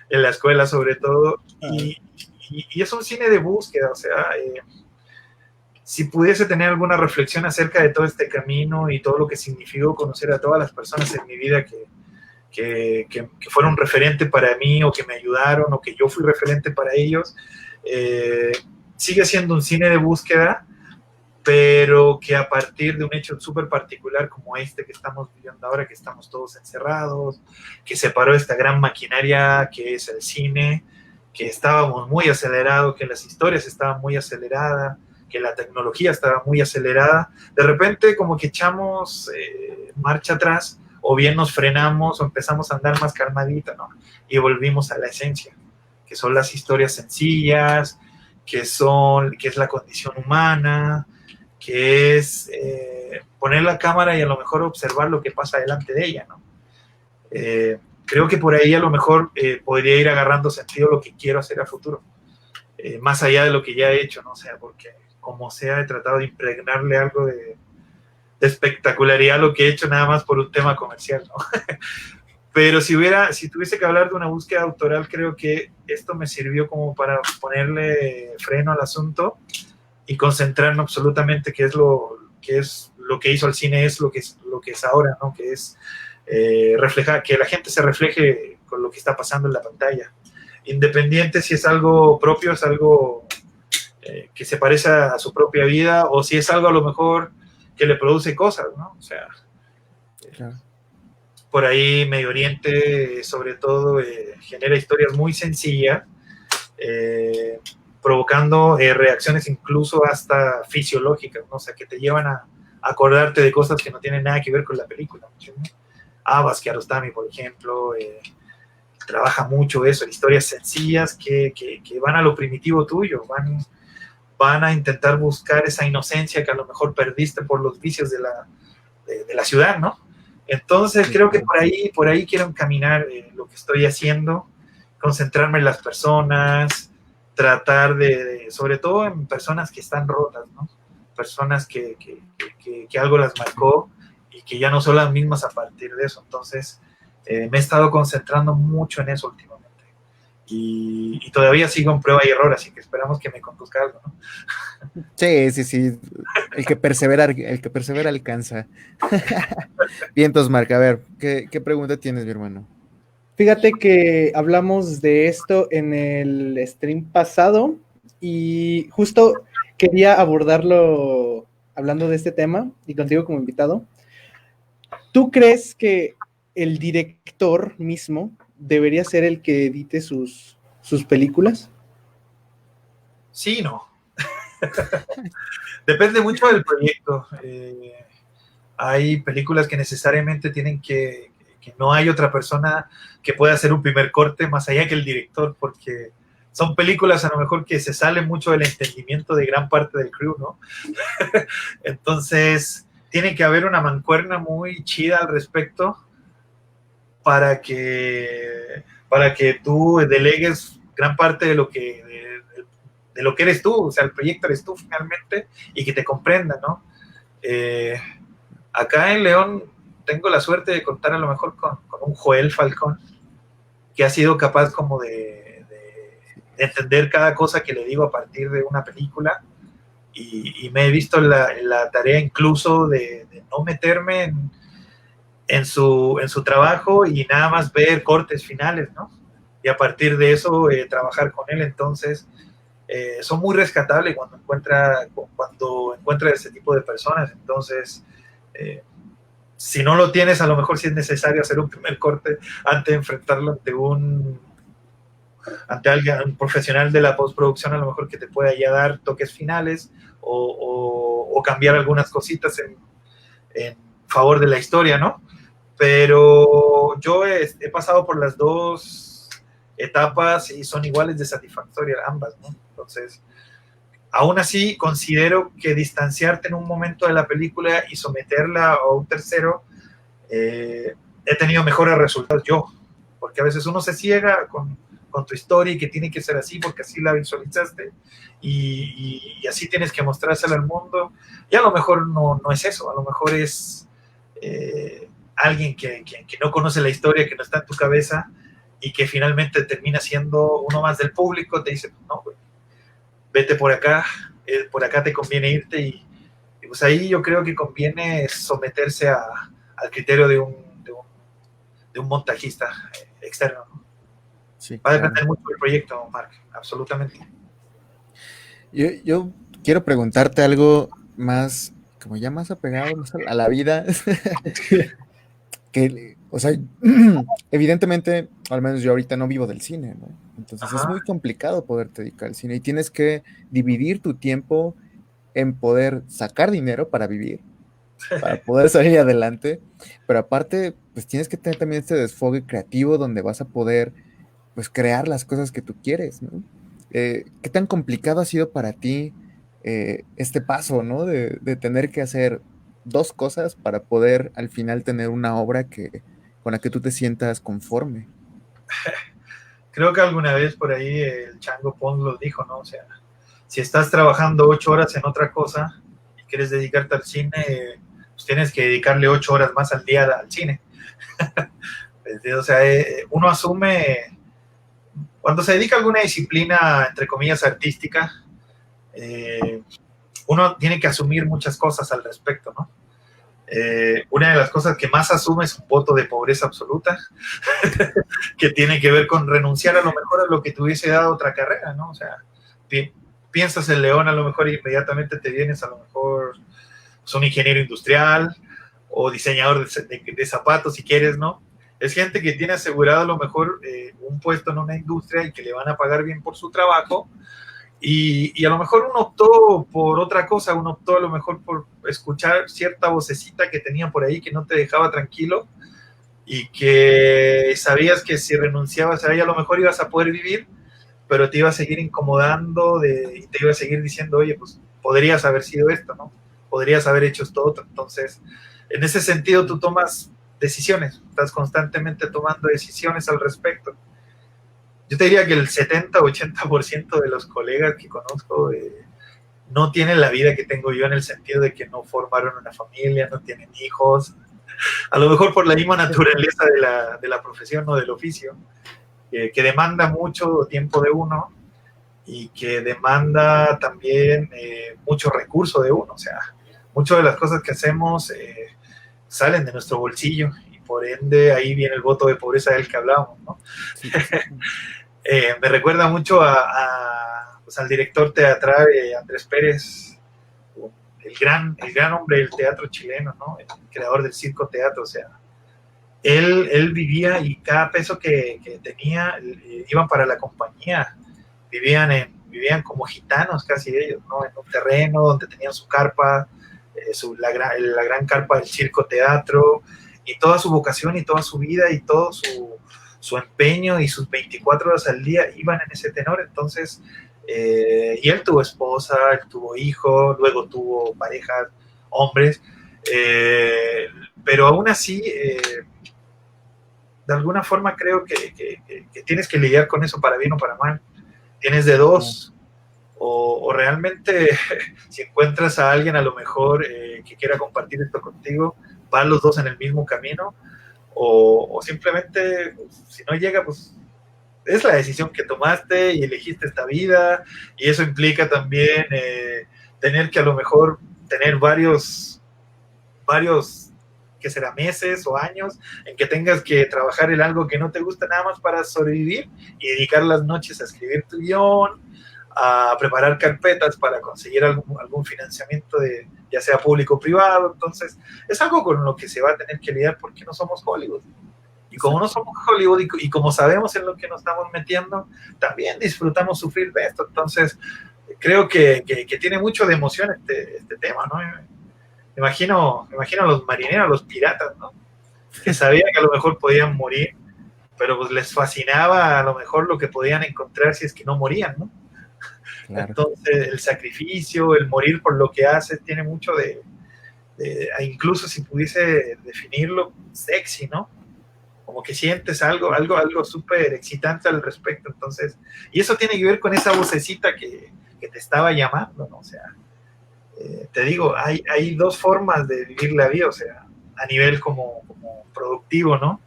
en la escuela sobre todo, y es un cine de búsqueda, o sea, si pudiese tener alguna reflexión acerca de todo este camino y todo lo que significó conocer a todas las personas en mi vida que fueron un referente para mí o que me ayudaron o que yo fui referente para ellos, sigue siendo un cine de búsqueda, pero que a partir de un hecho súper particular como este que estamos viviendo ahora, que estamos todos encerrados, que se paró esta gran maquinaria que es el cine, que estábamos muy acelerados, que las historias estaban muy aceleradas, que la tecnología estaba muy acelerada, de repente como que echamos marcha atrás o bien nos frenamos o empezamos a andar más calmadito, ¿no? Y volvimos a la esencia, que son las historias sencillas, que es la condición humana, que es poner la cámara y a lo mejor observar lo que pasa delante de ella, ¿no? Creo que por ahí a lo mejor podría ir agarrando sentido lo que quiero hacer a futuro, más allá de lo que ya he hecho, ¿no? O sea, porque como sea, he tratado de impregnarle algo de espectacularidad a lo que he hecho nada más por un tema comercial, ¿no? Pero si tuviese que hablar de una búsqueda autoral, creo que esto me sirvió como para ponerle freno al asunto y concentrarme absolutamente que es lo que hizo el cine, es lo que es ahora, ¿no? Que es reflejar, que la gente se refleje con lo que está pasando en la pantalla. Independiente si es algo propio, es algo que se parece a su propia vida, o si es algo a lo mejor que le produce cosas, ¿no? O sea, claro. Por ahí Medio Oriente, sobre todo, genera historias muy sencillas, provocando reacciones incluso hasta fisiológicas, ¿no? O sea, que te llevan a acordarte de cosas que no tienen nada que ver con la película, ¿no? Abbas Kiarostami, por ejemplo, trabaja mucho eso, en historias sencillas que van a lo primitivo tuyo, van a intentar buscar esa inocencia que a lo mejor perdiste por los vicios de la ciudad, ¿no? Entonces creo que por ahí quiero encaminar lo que estoy haciendo, concentrarme en las personas, tratar sobre todo en personas que están rotas, ¿no? Personas que algo las marcó y que ya no son las mismas a partir de eso. Entonces me he estado concentrando mucho en eso últimamente. Y todavía sigo en prueba y error, así que esperamos que me conduzca algo, ¿no? Sí. El que persevera alcanza. Bien, entonces, Marc, a ver, ¿qué pregunta tienes, mi hermano? Fíjate que hablamos de esto en el stream pasado y justo quería abordarlo hablando de este tema y contigo como invitado. ¿Tú crees que el director mismo debería ser el que edite sus películas? Sí, no. Depende mucho del proyecto. Hay películas que necesariamente tienen que no hay otra persona que pueda hacer un primer corte más allá que el director, porque son películas a lo mejor que se salen mucho del entendimiento de gran parte del crew, ¿no? Entonces, tiene que haber una mancuerna muy chida al respecto para que tú delegues gran parte de lo que eres tú, o sea, el proyecto eres tú finalmente, y que te comprenda, ¿no? Acá en León tengo la suerte de contar a lo mejor con un Joel Falcón, que ha sido capaz como de entender cada cosa que le digo a partir de una película, y me he visto en la tarea incluso de no meterme en su trabajo y nada más ver cortes finales, ¿no? Y a partir de eso trabajar con él. Entonces son muy rescatables cuando encuentra ese tipo de personas. Entonces si no lo tienes, a lo mejor sí es necesario hacer un primer corte antes de enfrentarlo ante alguien, un profesional de la postproducción, a lo mejor que te pueda ya dar toques finales o cambiar algunas cositas en favor de la historia, ¿no? Pero yo he pasado por las dos etapas y son iguales de satisfactorias ambas, ¿no? Entonces, aún así, considero que distanciarte en un momento de la película y someterla a un tercero, he tenido mejores resultados yo, porque a veces uno se ciega con tu historia y que tiene que ser así porque así la visualizaste y así tienes que mostrársela al mundo, y a lo mejor no es eso, a lo mejor es alguien que no conoce la historia, que no está en tu cabeza y que finalmente termina siendo uno más del público, te dice, no, güey, vete por acá te conviene irte, y pues ahí yo creo que conviene someterse al criterio de un montajista externo, ¿no? Sí, va a depender mucho del proyecto, Marc, absolutamente. Yo quiero preguntarte algo más, como ya más apegado más a la vida, que, o sea, evidentemente, al menos yo ahorita no vivo del cine, ¿no? Entonces es muy complicado poderte dedicar al cine y tienes que dividir tu tiempo en poder sacar dinero para vivir para poder salir adelante, pero aparte, pues tienes que tener también este desfogue creativo donde vas a poder, pues, crear las cosas que tú quieres, ¿no? ¿Qué tan complicado ha sido para ti este paso, ¿no? De tener que hacer dos cosas para poder al final tener una obra con la que tú te sientas conforme? Creo que alguna vez por ahí el Chango Pong lo dijo, ¿no? O sea, si estás trabajando 8 horas en otra cosa y quieres dedicarte al cine, pues tienes que dedicarle 8 horas más al día al cine. O sea, uno asume, cuando se dedica a alguna disciplina, entre comillas, artística, eh, uno tiene que asumir muchas cosas al respecto, ¿no? Una de las cosas que más asume es un voto de pobreza absoluta, que tiene que ver con renunciar a lo mejor a lo que te hubiese dado otra carrera, ¿no? O sea, piensas en León, a lo mejor inmediatamente te vienes a lo mejor pues, un ingeniero industrial o diseñador de zapatos, si quieres, ¿no? Es gente que tiene asegurado a lo mejor un puesto en una industria y que le van a pagar bien por su trabajo. Y a lo mejor uno optó por otra cosa, uno optó a lo mejor por escuchar cierta vocecita que tenía por ahí que no te dejaba tranquilo y que sabías que si renunciabas a ella a lo mejor ibas a poder vivir, pero te iba a seguir incomodando y te iba a seguir diciendo, oye, pues podrías haber sido esto, ¿no? Podrías haber hecho esto otro. Entonces, en ese sentido tú tomas decisiones, estás constantemente tomando decisiones al respecto. Yo te diría que el 70-80% de los colegas que conozco no tienen la vida que tengo yo en el sentido de que no formaron una familia, no tienen hijos, a lo mejor por la misma naturaleza de la profesión o del oficio, que demanda mucho tiempo de uno y que demanda también mucho recurso de uno. O sea, muchas de las cosas que hacemos salen de nuestro bolsillo y por ende ahí viene el voto de pobreza del que hablábamos, ¿no? Sí. Me recuerda mucho pues al director teatral Andrés Pérez, el gran hombre del teatro chileno, ¿no? El creador del circo teatro. O sea, él vivía y cada peso que tenía iban para la compañía. Vivían como gitanos casi ellos, ¿no? En un terreno donde tenían su carpa, la gran carpa del circo teatro, y toda su vocación y toda su vida y todo su empeño y sus 24 horas al día iban en ese tenor. Entonces, y él tuvo esposa, él tuvo hijos, luego tuvo parejas, hombres, pero aún así, de alguna forma creo que tienes que lidiar con eso para bien o para mal. Tienes de dos, o realmente si encuentras a alguien a lo mejor que quiera compartir esto contigo, van los dos en el mismo camino, o simplemente, pues, si no llega, pues es la decisión que tomaste y elegiste esta vida, y eso implica también tener que a lo mejor tener varios, que será meses o años, en que tengas que trabajar en algo que no te gusta nada más para sobrevivir y dedicar las noches a escribir tu guión, a preparar carpetas para conseguir algún financiamiento ya sea público o privado. Entonces, es algo con lo que se va a tener que lidiar porque no somos Hollywood. Y como no somos Hollywood y como sabemos en lo que nos estamos metiendo, también disfrutamos sufrir de esto. Entonces, creo que tiene mucho de emoción este tema, ¿no? Imagino a los marineros, a los piratas, ¿no? Que sabían que a lo mejor podían morir, pero pues les fascinaba a lo mejor lo que podían encontrar si es que no morían, ¿no? Claro. Entonces, el sacrificio, el morir por lo que haces, tiene mucho incluso si pudiese definirlo, sexy, ¿no? Como que sientes algo súper excitante al respecto. Entonces, y eso tiene que ver con esa vocecita que te estaba llamando, ¿no? O sea, te digo, hay dos formas de vivir la vida, o sea, a nivel como productivo, ¿no?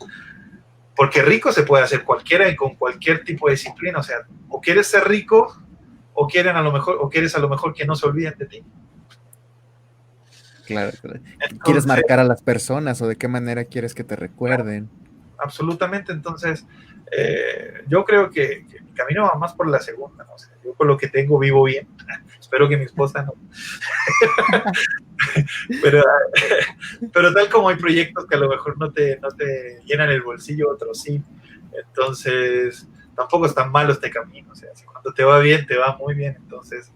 Porque rico se puede hacer cualquiera y con cualquier tipo de disciplina. O sea, o quieres ser rico, o quieres a lo mejor que no se olviden de ti. Claro. Entonces, ¿quieres marcar a las personas o de qué manera quieres que te recuerden? Absolutamente. Entonces, yo creo que mi camino va más por la segunda, ¿no? O sea, yo con lo que tengo vivo bien. Espero que mi esposa no. pero tal como hay proyectos que a lo mejor no te llenan el bolsillo, otros sí. Entonces, tampoco es tan malo este camino. O sea, si cuando te va bien, te va muy bien. Entonces,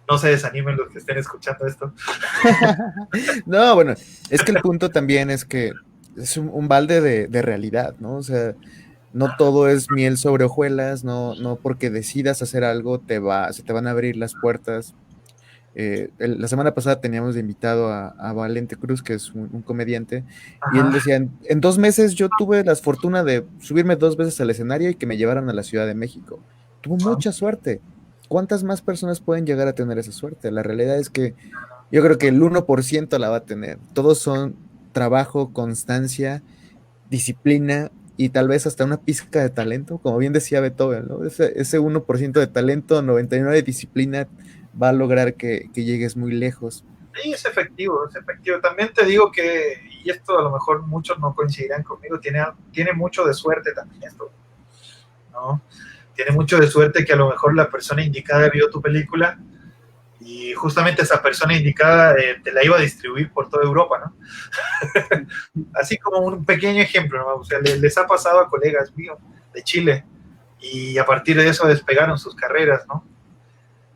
no se desanimen los que estén escuchando esto. No, bueno, es que el punto también es que es un balde de realidad, ¿no? O sea, no todo es miel sobre hojuelas, no porque decidas hacer algo se te van a abrir las puertas. La semana pasada teníamos de invitado a Valente Cruz, que es un comediante, y él Ajá. decía, en 2 meses yo tuve la fortuna de subirme 2 veces al escenario y que me llevaran a la Ciudad de México. Tuvo mucha suerte. ¿Cuántas más personas pueden llegar a tener esa suerte? La realidad es que yo creo que el 1% la va a tener. Todos son trabajo, constancia, disciplina y tal vez hasta una pizca de talento, como bien decía Beethoven, ¿no? Ese 1% de talento, 99 de disciplina va a lograr que llegues muy lejos. Sí, es efectivo, es efectivo. También te digo que, y esto a lo mejor muchos no coincidirán conmigo, tiene mucho de suerte también esto, ¿no? Tiene mucho de suerte que a lo mejor la persona indicada vio tu película y justamente esa persona indicada te la iba a distribuir por toda Europa, ¿no? Así como un pequeño ejemplo, ¿no? O sea, les ha pasado a colegas míos de Chile y a partir de eso despegaron sus carreras, ¿no?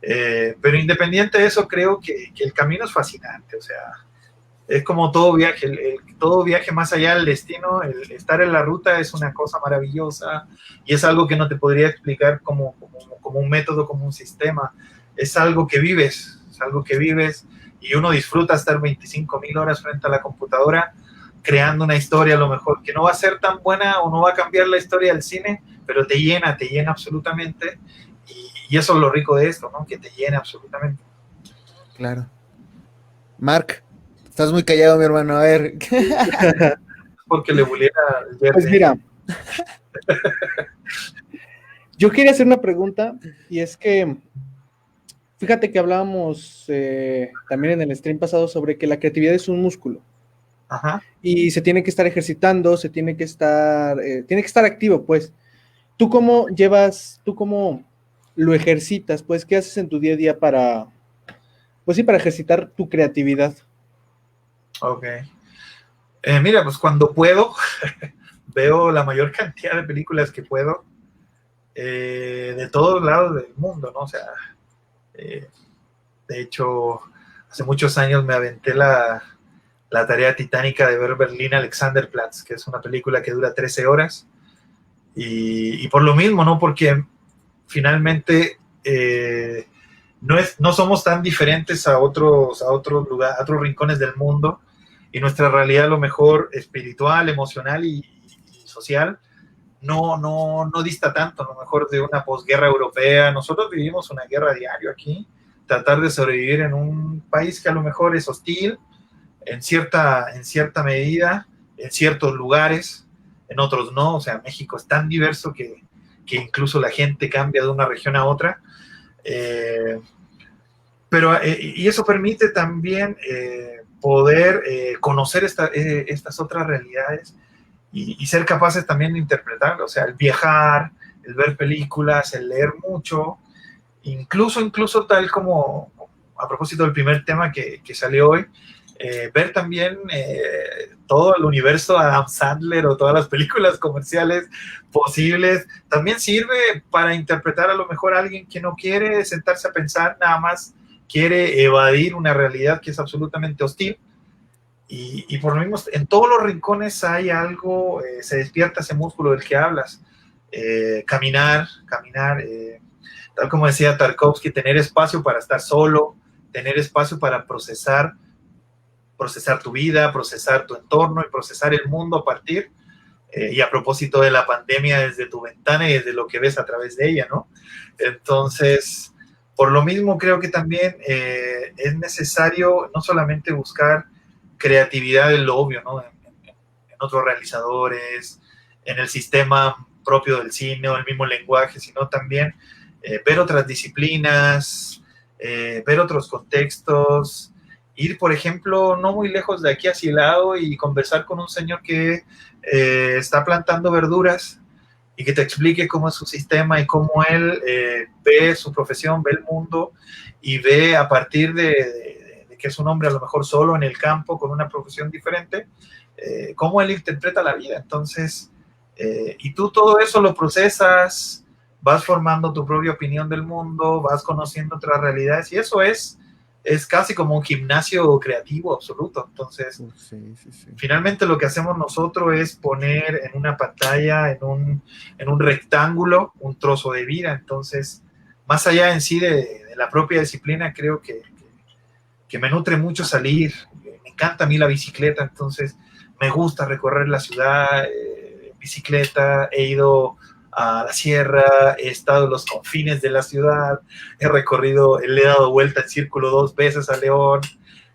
Pero independiente de eso, creo que el camino es fascinante, o sea, es como todo viaje, todo viaje más allá del destino, el estar en la ruta es una cosa maravillosa y es algo que no te podría explicar como un método, como un sistema, es algo que vives y uno disfruta estar 25.000 horas frente a la computadora creando una historia a lo mejor que no va a ser tan buena o no va a cambiar la historia del cine, pero te llena absolutamente y eso es lo rico de esto, ¿no? Que te llena absolutamente. Claro. Mark, estás muy callado, mi hermano. A ver. Porque le buliera el verde. Pues mira, yo quería hacer una pregunta y es que fíjate que hablábamos también en el stream pasado sobre que la creatividad es un músculo. Ajá. Y se tiene que estar ejercitando, tiene que estar activo, pues. ¿Tú cómo lo ejercitas? Pues, ¿qué haces en tu día a día pues sí, para ejercitar tu creatividad? Ok. Mira, pues cuando puedo, veo la mayor cantidad de películas que puedo, de todos lados del mundo, ¿no? O sea, de hecho, hace muchos años me aventé la tarea titánica de ver Berlín Alexanderplatz, que es una película que dura 13 horas. Y por lo mismo, ¿no? Porque finalmente no somos tan diferentes a otros lugares, a otros rincones del mundo, y nuestra realidad a lo mejor espiritual, emocional y social no dista tanto a lo mejor de una posguerra europea. Nosotros vivimos una guerra diario aquí, tratar de sobrevivir en un país que a lo mejor es hostil en cierta medida, en ciertos lugares, en otros no. O sea, México es tan diverso que incluso la gente cambia de una región a otra. Y eso permite también poder conocer estas otras realidades y ser capaces también de interpretarlo. O sea, el viajar, el ver películas, el leer mucho, incluso tal como a propósito del primer tema que salió hoy, ver también todo el universo de Adam Sandler o todas las películas comerciales posibles, también sirve para interpretar a lo mejor a alguien que no quiere sentarse a pensar, nada más quiere evadir una realidad que es absolutamente hostil. Y por lo mismo, en todos los rincones hay algo, se despierta ese músculo del que hablas. Caminar, tal como decía Tarkovsky, tener espacio para estar solo, tener espacio para procesar tu vida, procesar tu entorno y procesar el mundo a partir, y a propósito de la pandemia, desde tu ventana y desde lo que ves a través de ella, ¿no? Entonces, por lo mismo creo que también es necesario no solamente buscar creatividad en lo obvio, ¿no? En otros realizadores, en el sistema propio del cine o el mismo lenguaje, sino también ver otras disciplinas, ver otros contextos, ir, por ejemplo, no muy lejos de aquí hacia el lado y conversar con un señor que está plantando verduras y que te explique cómo es su sistema y cómo él ve su profesión, ve el mundo y ve a partir de que es un hombre a lo mejor solo en el campo con una profesión diferente, cómo él interpreta la vida. Entonces, y tú todo eso lo procesas, vas formando tu propia opinión del mundo, vas conociendo otras realidades y eso es casi como un gimnasio creativo absoluto. Entonces, Sí, sí, sí. finalmente lo que hacemos nosotros es poner en una pantalla, en un rectángulo, un trozo de vida. Entonces, más allá en sí de la propia disciplina, creo que me nutre mucho salir. Me encanta a mí la bicicleta, entonces me gusta recorrer la ciudad en bicicleta. He ido a la sierra, he estado en los confines de la ciudad, he recorrido, le he dado vuelta en círculo 2 veces a León.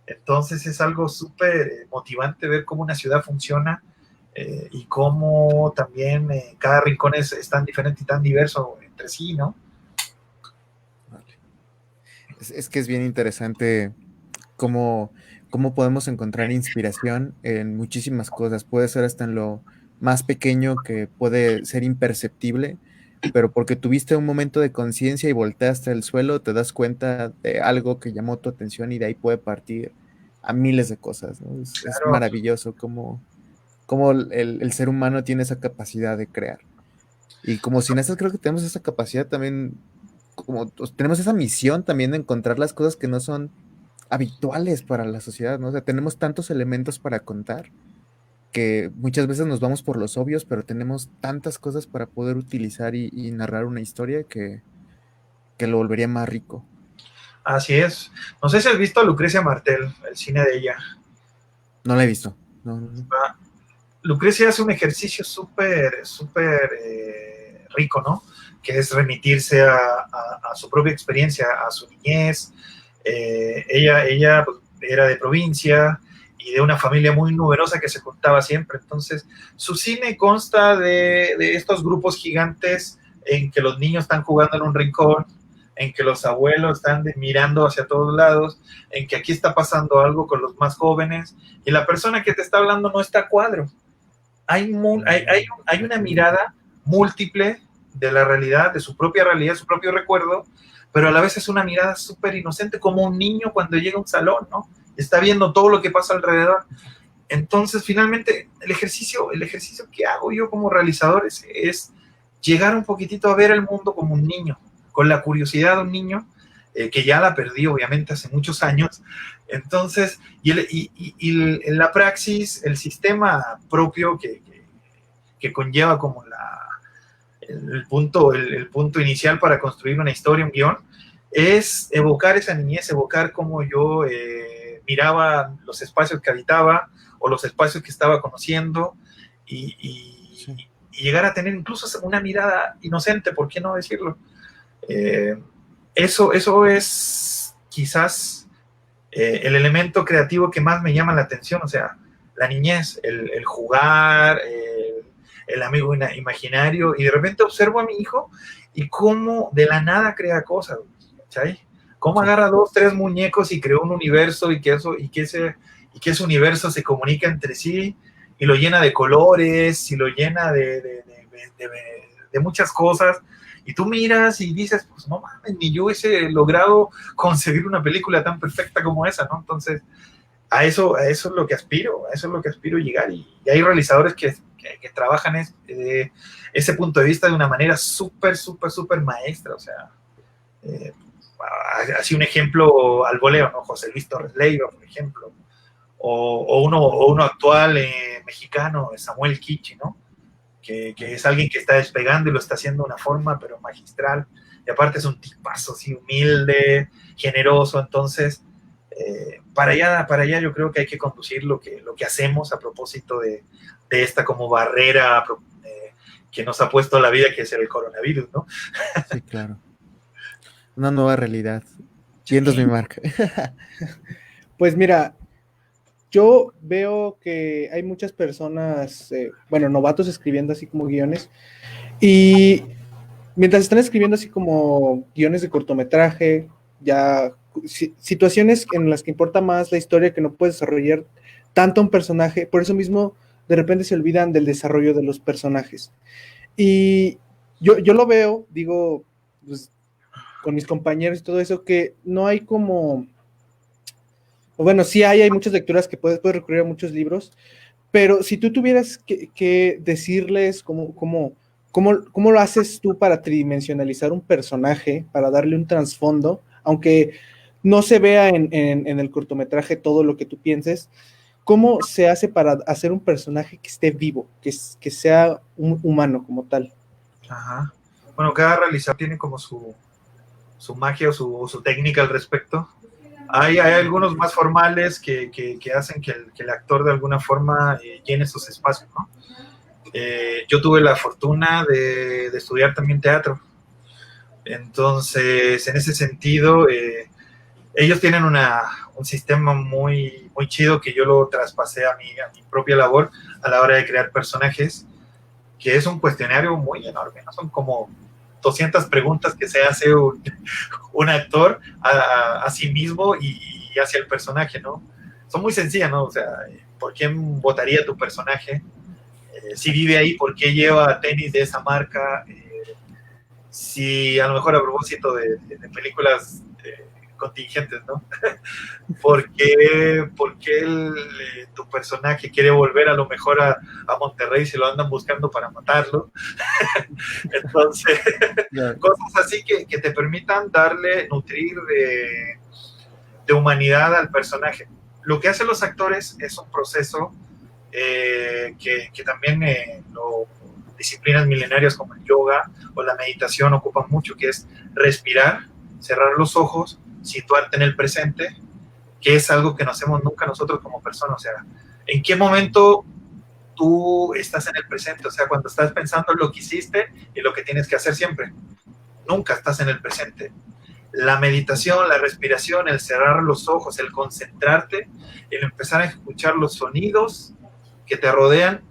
Entonces es algo súper motivante ver cómo una ciudad funciona y cómo también cada rincón es tan diferente y tan diverso entre sí, ¿no? Vale. Es que es bien interesante cómo, cómo podemos encontrar inspiración en muchísimas cosas. Puede ser hasta en lo más pequeño que puede ser imperceptible, pero porque tuviste un momento de conciencia y volteaste al suelo, te das cuenta de algo que llamó tu atención y de ahí puede partir a miles de cosas, ¿no? Es Claro, maravilloso cómo el ser humano tiene esa capacidad de crear. Y como cineastas creo que tenemos esa capacidad también, como tenemos esa misión también de encontrar las cosas que no son habituales para la sociedad, ¿no? O sea, tenemos tantos elementos para contar que muchas veces nos vamos por los obvios, pero tenemos tantas cosas para poder utilizar y narrar una historia que lo volvería más rico. así es. No sé si has visto a Lucrecia Martel, el cine de ella. No la he visto. No, no, no. Lucrecia hace un ejercicio súper rico, ¿no? Que es remitirse a su propia experiencia, a su niñez. Ella pues, era de provincia y de una familia muy numerosa que se juntaba siempre. Entonces, su cine consta de estos grupos gigantes en que los niños están jugando en un rincón, en que los abuelos están mirando hacia todos lados, en que aquí está pasando algo con los más jóvenes y la persona que te está hablando no está a cuadro. Hay una mirada múltiple de la realidad, de su propia realidad, su propio recuerdo, pero a la vez es una mirada súper inocente, como un niño cuando llega a un salón, ¿no? Está viendo todo lo que pasa alrededor. Entonces, finalmente, el ejercicio que hago yo como realizador es llegar un poquitito a ver el mundo como un niño, con la curiosidad de un niño, que ya la perdí, obviamente, hace muchos años. Entonces, en la praxis, el sistema propio que conlleva como el punto inicial para construir una historia, un guión, es evocar esa niñez, evocar cómo yo miraba los espacios que habitaba o los espacios que estaba conociendo Sí, y llegar a tener incluso una mirada inocente, ¿por qué no decirlo? Eh, eso es quizás el elemento creativo que más me llama la atención, o sea, la niñez, el jugar, el amigo imaginario, y de repente observo a mi hijo y cómo de la nada crea cosas, ¿sabes? Cómo sí. agarra 2, 3 muñecos y creó un universo y que ese universo se comunica entre sí y lo llena de colores y lo llena de muchas cosas. Y tú miras y dices, pues no mames, ni yo hubiese logrado concebir una película tan perfecta como esa, ¿no? Entonces, a eso es lo que aspiro, a eso es lo que aspiro llegar. Y hay realizadores que trabajan ese punto de vista de una manera súper maestra, o sea, eh, así un ejemplo al voleo, ¿no? José Luis Torres Leiva, por ejemplo, o uno actual mexicano, Samuel Kichi, ¿no? Que es alguien que está despegando y lo está haciendo de una forma, pero magistral. Y aparte es un tipazo, así humilde, generoso. Entonces, para allá yo creo que hay que conducir lo que hacemos a propósito de esta como barrera que nos ha puesto la vida, que es el coronavirus, ¿no? Sí, claro. Una nueva realidad. Vientos mi Sí, marca. Pues mira, yo veo que hay muchas personas, bueno, novatos escribiendo así como guiones, y mientras están escribiendo así como guiones de cortometraje, ya situaciones en las que importa más la historia, que no puedes desarrollar tanto un personaje, por eso mismo de repente se olvidan del desarrollo de los personajes. Y yo lo veo, digo, pues, con mis compañeros y todo eso, que no hay como, bueno, sí hay muchas lecturas que puedes recurrir a muchos libros, pero si tú tuvieras que decirles cómo ¿Cómo lo haces tú para tridimensionalizar un personaje, para darle un trasfondo, aunque no se vea en el cortometraje todo lo que tú pienses? ¿Cómo se hace para hacer un personaje que esté vivo, que sea un humano como tal? Ajá. Bueno, cada realizador tiene como su magia o su técnica al respecto. Hay algunos más formales que hacen que el actor de alguna forma llene esos espacios, ¿no? Yo tuve la fortuna de estudiar también teatro. Entonces, en ese sentido, ellos tienen un sistema muy, muy chido que yo lo traspasé a mi propia labor a la hora de crear personajes, que es un cuestionario muy enorme, ¿no? Son como 200 preguntas que se hace un actor a sí mismo y hacia el personaje, ¿no? Son muy sencillas, ¿no? O sea, ¿por quién votaría tu personaje? Si vive ahí, ¿por qué lleva tenis de esa marca? Si a lo mejor a propósito de películas contingentes, ¿no? ¿Por qué tu personaje quiere volver a lo mejor a Monterrey si lo andan buscando para matarlo? Entonces, cosas así que te permitan nutrir de humanidad al personaje. Lo que hacen los actores es un proceso que también disciplinas milenarias como el yoga o la meditación ocupan mucho, que es respirar, cerrar los ojos, situarte en el presente, que es algo que no hacemos nunca nosotros como personas. O sea, ¿en qué momento tú estás en el presente? O sea, cuando estás pensando en lo que hiciste y lo que tienes que hacer siempre, nunca estás en el presente. La meditación, la respiración, el cerrar los ojos, el concentrarte, el empezar a escuchar los sonidos que te rodean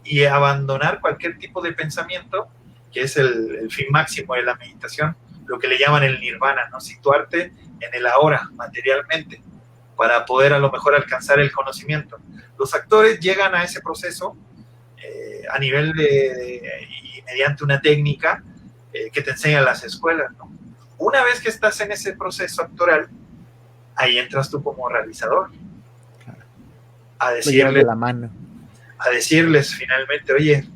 y abandonar cualquier tipo de pensamiento, que es el fin máximo de la meditación, lo que le llaman el nirvana, ¿no? Situarte en el ahora, materialmente, para poder a lo mejor alcanzar el conocimiento. Los actores llegan a ese proceso a nivel y mediante una técnica que te enseñan las escuelas, ¿no? Una vez que estás en ese proceso actoral, ahí entras tú como realizador. A decirles finalmente, oye,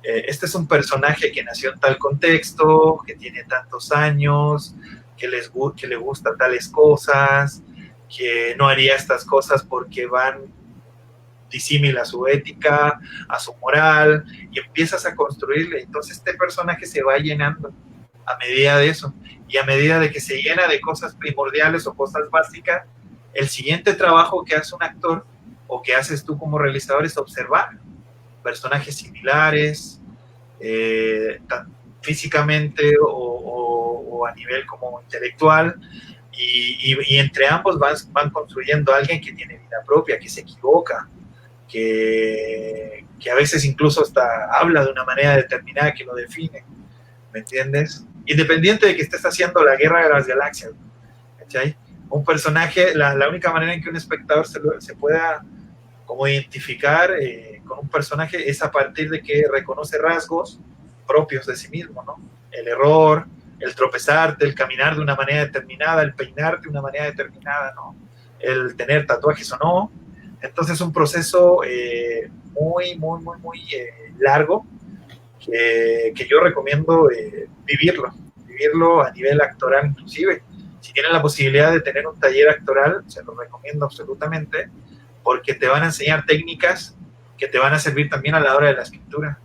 este es un personaje que nació en tal contexto, que tiene tantos años, que le gusta tales cosas, que no haría estas cosas porque van disímil a su ética, a su moral, y empiezas a construirle. Entonces este personaje se va llenando a medida de eso, y a medida de que se llena de cosas primordiales o cosas básicas, el siguiente trabajo que hace un actor o que haces tú como realizador es observar personajes similares, físicamente o a nivel como intelectual, y entre ambos van construyendo a alguien que tiene vida propia, que se equivoca, que a veces incluso hasta habla de una manera determinada que lo define, ¿me entiendes? Independiente de que estés haciendo la guerra de las galaxias, ¿cachai? Un personaje, la única manera en que un espectador se pueda como identificar con un personaje es a partir de que reconoce rasgos propios de sí mismo, ¿no? El error, el tropezarte, el caminar de una manera determinada, el peinarte de una manera determinada, ¿no? El tener tatuajes o no. Entonces es un proceso muy, muy, muy, muy largo que yo recomiendo vivirlo a nivel actoral inclusive. Si tienen la posibilidad de tener un taller actoral, se lo recomiendo absolutamente, porque te van a enseñar técnicas que te van a servir también a la hora de la escritura.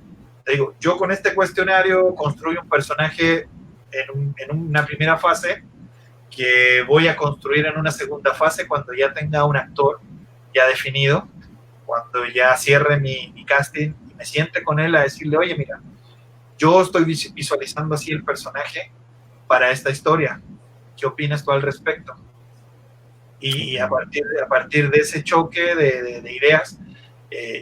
Te digo, yo con este cuestionario construyo un personaje en una primera fase que voy a construir en una segunda fase cuando ya tenga un actor ya definido, cuando ya cierre mi casting y me siente con él a decirle, oye, mira, yo estoy visualizando así el personaje para esta historia. ¿Qué opinas tú al respecto? Y a partir de ese choque de ideas,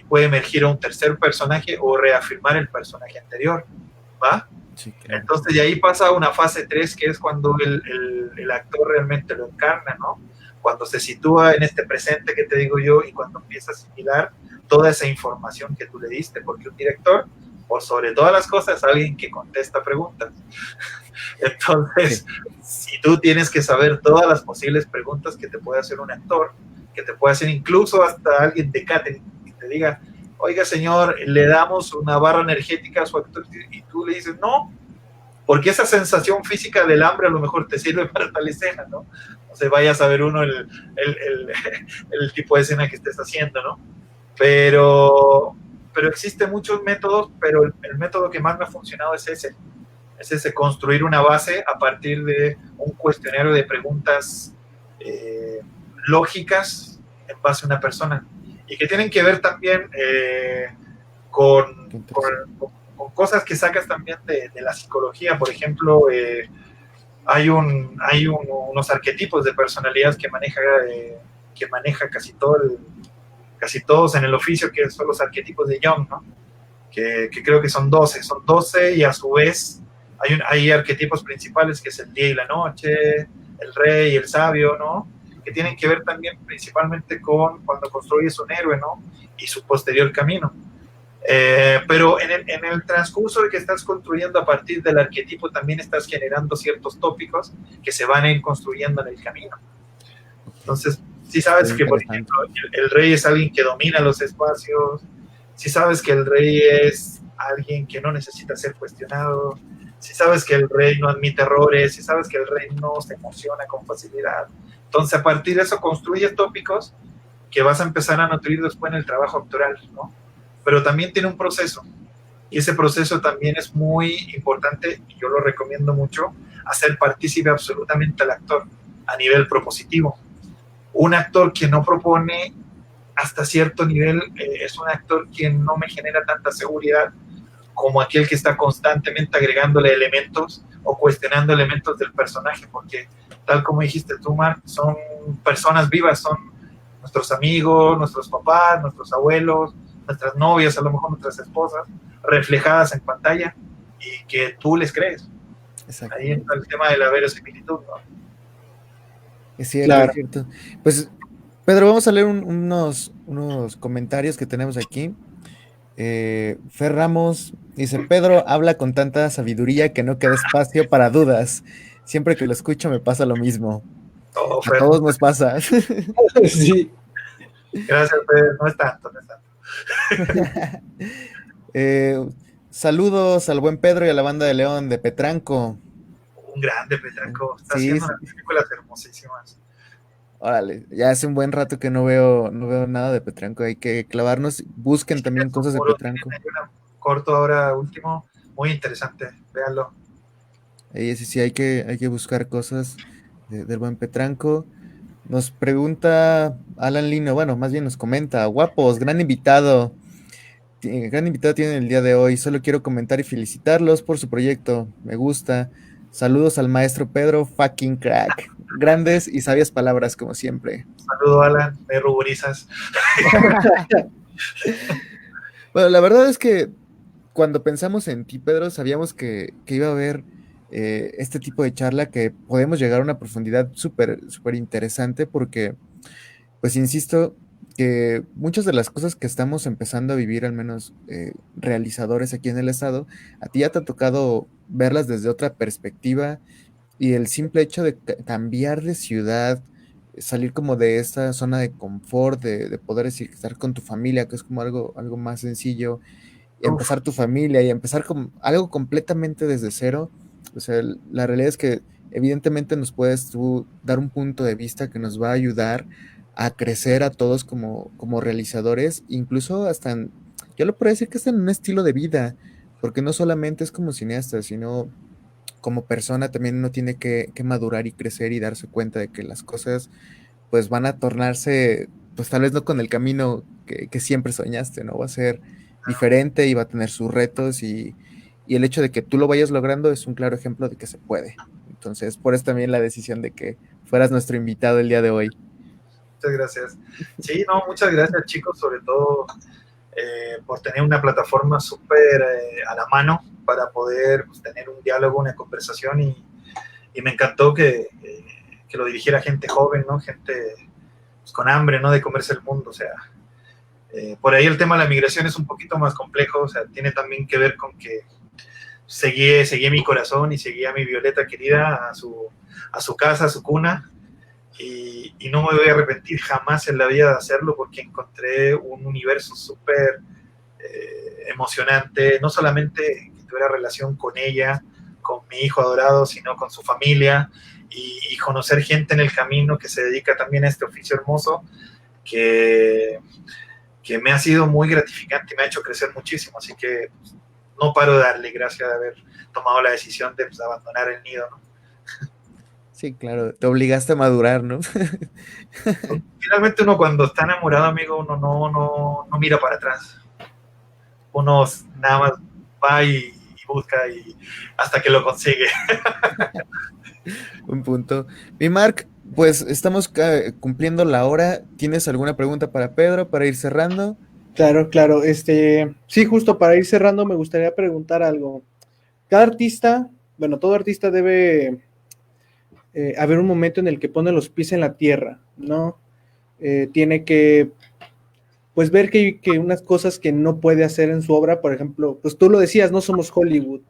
puede emergir un tercer personaje o reafirmar el personaje anterior, ¿va? Sí, claro. Entonces de ahí pasa una fase 3, que es cuando el actor realmente lo encarna, ¿no? Cuando se sitúa en este presente que te digo yo y cuando empieza a asimilar toda esa información que tú le diste, porque un director, por sobre todas las cosas, es alguien que contesta preguntas. Entonces, sí, si tú tienes que saber todas las posibles preguntas que te puede hacer un actor, que te puede hacer incluso hasta alguien de catering, que te diga, oiga señor, le damos una barra energética a su actor, y tú le dices, no, porque esa sensación física del hambre a lo mejor te sirve para tal escena, ¿no? O sea, vaya a saber uno el tipo de escena que estés haciendo, ¿no? Pero existen muchos métodos, pero el método que más me ha funcionado es ese, construir una base a partir de un cuestionario de preguntas lógicas en base a una persona y que tienen que ver también con cosas que sacas también de la psicología. Por ejemplo, hay unos arquetipos de personalidad que maneja casi todos en el oficio, que son los arquetipos de Jung, ¿no? Que creo que son 12 y a su vez hay arquetipos principales, que es el día y la noche, el rey y el sabio, ¿no? Que tienen que ver también principalmente con cuando construyes un héroe, ¿no? Y su posterior camino. Pero en el transcurso de que estás construyendo a partir del arquetipo, también estás generando ciertos tópicos que se van a ir construyendo en el camino. Entonces, si sabes que, por ejemplo, el rey es alguien que domina los espacios, si sabes que el rey es alguien que no necesita ser cuestionado, si sabes que el rey no admite errores, si sabes que el rey no se emociona con facilidad, entonces a partir de eso construyes tópicos que vas a empezar a nutrir después en el trabajo actoral, ¿no? Pero también tiene un proceso, y ese proceso también es muy importante, y yo lo recomiendo mucho, hacer partícipe absolutamente al actor a nivel propositivo. Un actor que no propone hasta cierto nivel es un actor que no me genera tanta seguridad como aquel que está constantemente agregándole elementos o cuestionando elementos del personaje, porque tal como dijiste tú, Mark, son personas vivas, son nuestros amigos, nuestros papás, nuestros abuelos, nuestras novias, a lo mejor nuestras esposas, reflejadas en pantalla y que tú les crees. Ahí entra el tema de la verosimilitud, ¿no? Es cierto, claro. Es cierto. Pues, Pedro, vamos a leer unos comentarios que tenemos aquí. Fer Ramos dice: Pedro habla con tanta sabiduría que no queda espacio para dudas. Siempre que lo escucho me pasa lo mismo. A todos nos pasa. Sí. Gracias, Pedro. No es tanto, no es tanto. Saludos al buen Pedro y a la banda de León de Petranco. Un grande Petranco. Está haciendo unas películas hermosísimas. Órale, ya hace un buen rato que no veo nada de Petranco, hay que clavarnos, busquen también cosas de Petranco. Corto ahora último, muy interesante, véanlo. Sí, hay que buscar cosas del buen Petranco. Nos pregunta Alan Lino, bueno, más bien nos comenta: guapos, gran invitado tienen el día de hoy, solo quiero comentar y felicitarlos por su proyecto, me gusta. Saludos al maestro Pedro, fucking crack. Grandes y sabias palabras, como siempre. Saludo, Alan, me ruborizas. Bueno, la verdad es que cuando pensamos en ti, Pedro, sabíamos que iba a haber este tipo de charla, que podemos llegar a una profundidad súper interesante, porque, pues insisto, que muchas de las cosas que estamos empezando a vivir, al menos realizadores aquí en el estado, a ti ya te ha tocado verlas desde otra perspectiva, y el simple hecho de cambiar de ciudad, salir como de esta zona de confort, de poder estar con tu familia, que es como algo más sencillo, y empezar tu familia y empezar con algo completamente desde cero. O sea, la realidad es que evidentemente nos puedes tú dar un punto de vista que nos va a ayudar a crecer a todos como realizadores, incluso hasta yo lo podría decir que hasta en un estilo de vida, porque no solamente es como cineasta, sino como persona también uno tiene que madurar y crecer y darse cuenta de que las cosas pues van a tornarse, pues tal vez no con el camino que siempre soñaste, ¿no? Va a ser diferente y va a tener sus retos, y el hecho de que tú lo vayas logrando es un claro ejemplo de que se puede. Entonces, por eso también la decisión de que fueras nuestro invitado el día de hoy. Muchas gracias. Sí, no, muchas gracias, chicos, sobre todo por tener una plataforma súper a la mano para poder pues, tener un diálogo, una conversación, y me encantó que lo dirigiera gente joven, ¿no? Gente pues, con hambre, ¿no? De comerse el mundo, o sea, por ahí el tema de la migración es un poquito más complejo, o sea, tiene también que ver con que seguí mi corazón y seguí a mi Violeta querida a su casa, a su cuna, y no me voy a arrepentir jamás en la vida de hacerlo, porque encontré un universo súper emocionante, no solamente que tuviera relación con ella, con mi hijo adorado, sino con su familia y conocer gente en el camino que se dedica también a este oficio hermoso que, que me ha sido muy gratificante y me ha hecho crecer muchísimo, así que pues, no paro de darle gracias de haber tomado la decisión de pues, abandonar el nido, ¿no? Sí, claro, te obligaste a madurar, ¿no? Finalmente uno cuando está enamorado, amigo, uno no mira para atrás. Uno nada más va y busca y hasta que lo consigue. Un punto. Mi Mark, pues estamos cumpliendo la hora. ¿Tienes alguna pregunta para Pedro para ir cerrando? Claro, claro. Sí, justo para ir cerrando, me gustaría preguntar algo. Cada artista, bueno, todo artista debe haber un momento en el que pone los pies en la tierra, ¿no? Tiene que, pues, ver que unas cosas que no puede hacer en su obra, por ejemplo, pues tú lo decías, no somos Hollywood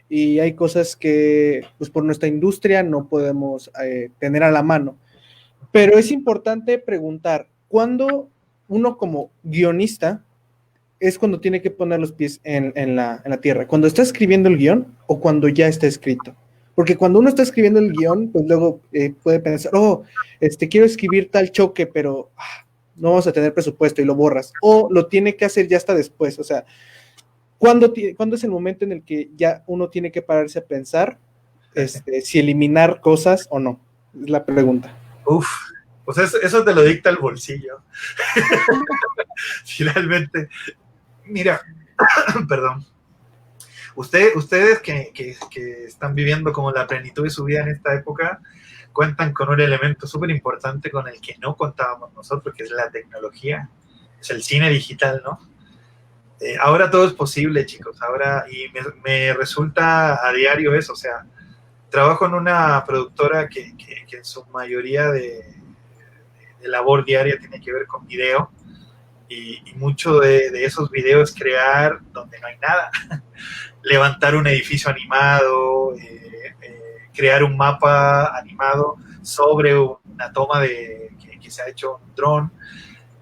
y hay cosas que, pues, por nuestra industria no podemos tener a la mano. Pero es importante preguntar, ¿cuándo uno como guionista es cuando tiene que poner los pies en la tierra? ¿Cuando está escribiendo el guión o cuando ya está escrito? Porque cuando uno está escribiendo el guión, pues luego puede pensar, quiero escribir tal choque, pero no vamos a tener presupuesto y lo borras. O lo tiene que hacer ya hasta después. O sea, ¿cuándo es el momento en el que ya uno tiene que pararse a pensar si eliminar cosas o no? Es la pregunta. Uf, pues eso te lo dicta el bolsillo. Finalmente, mira, perdón. Ustedes que están viviendo como la plenitud de su vida en esta época, cuentan con un elemento súper importante con el que no contábamos nosotros, que es la tecnología, es el cine digital, ¿no? Ahora todo es posible, chicos, ahora, y me resulta a diario eso, o sea, trabajo en una productora que en su mayoría de labor diaria tiene que ver con video, y mucho de esos videos crear donde no hay nada. Levantar un edificio animado, crear un mapa animado sobre una toma que se ha hecho un dron.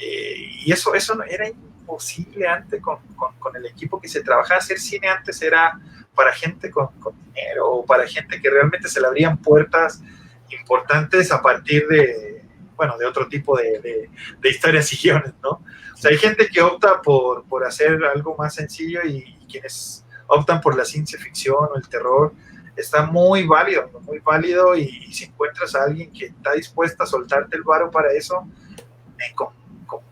Y eso no, era imposible antes con el equipo que se trabajaba. Hacer cine antes era para gente con dinero o para gente que realmente se le abrían puertas importantes a partir de otro tipo de historias y guiones, ¿no? O sea, hay gente que opta por hacer algo más sencillo y quienes optan por la ciencia ficción o el terror, está muy válido y si encuentras a alguien que está dispuesta a soltarte el varo para eso, con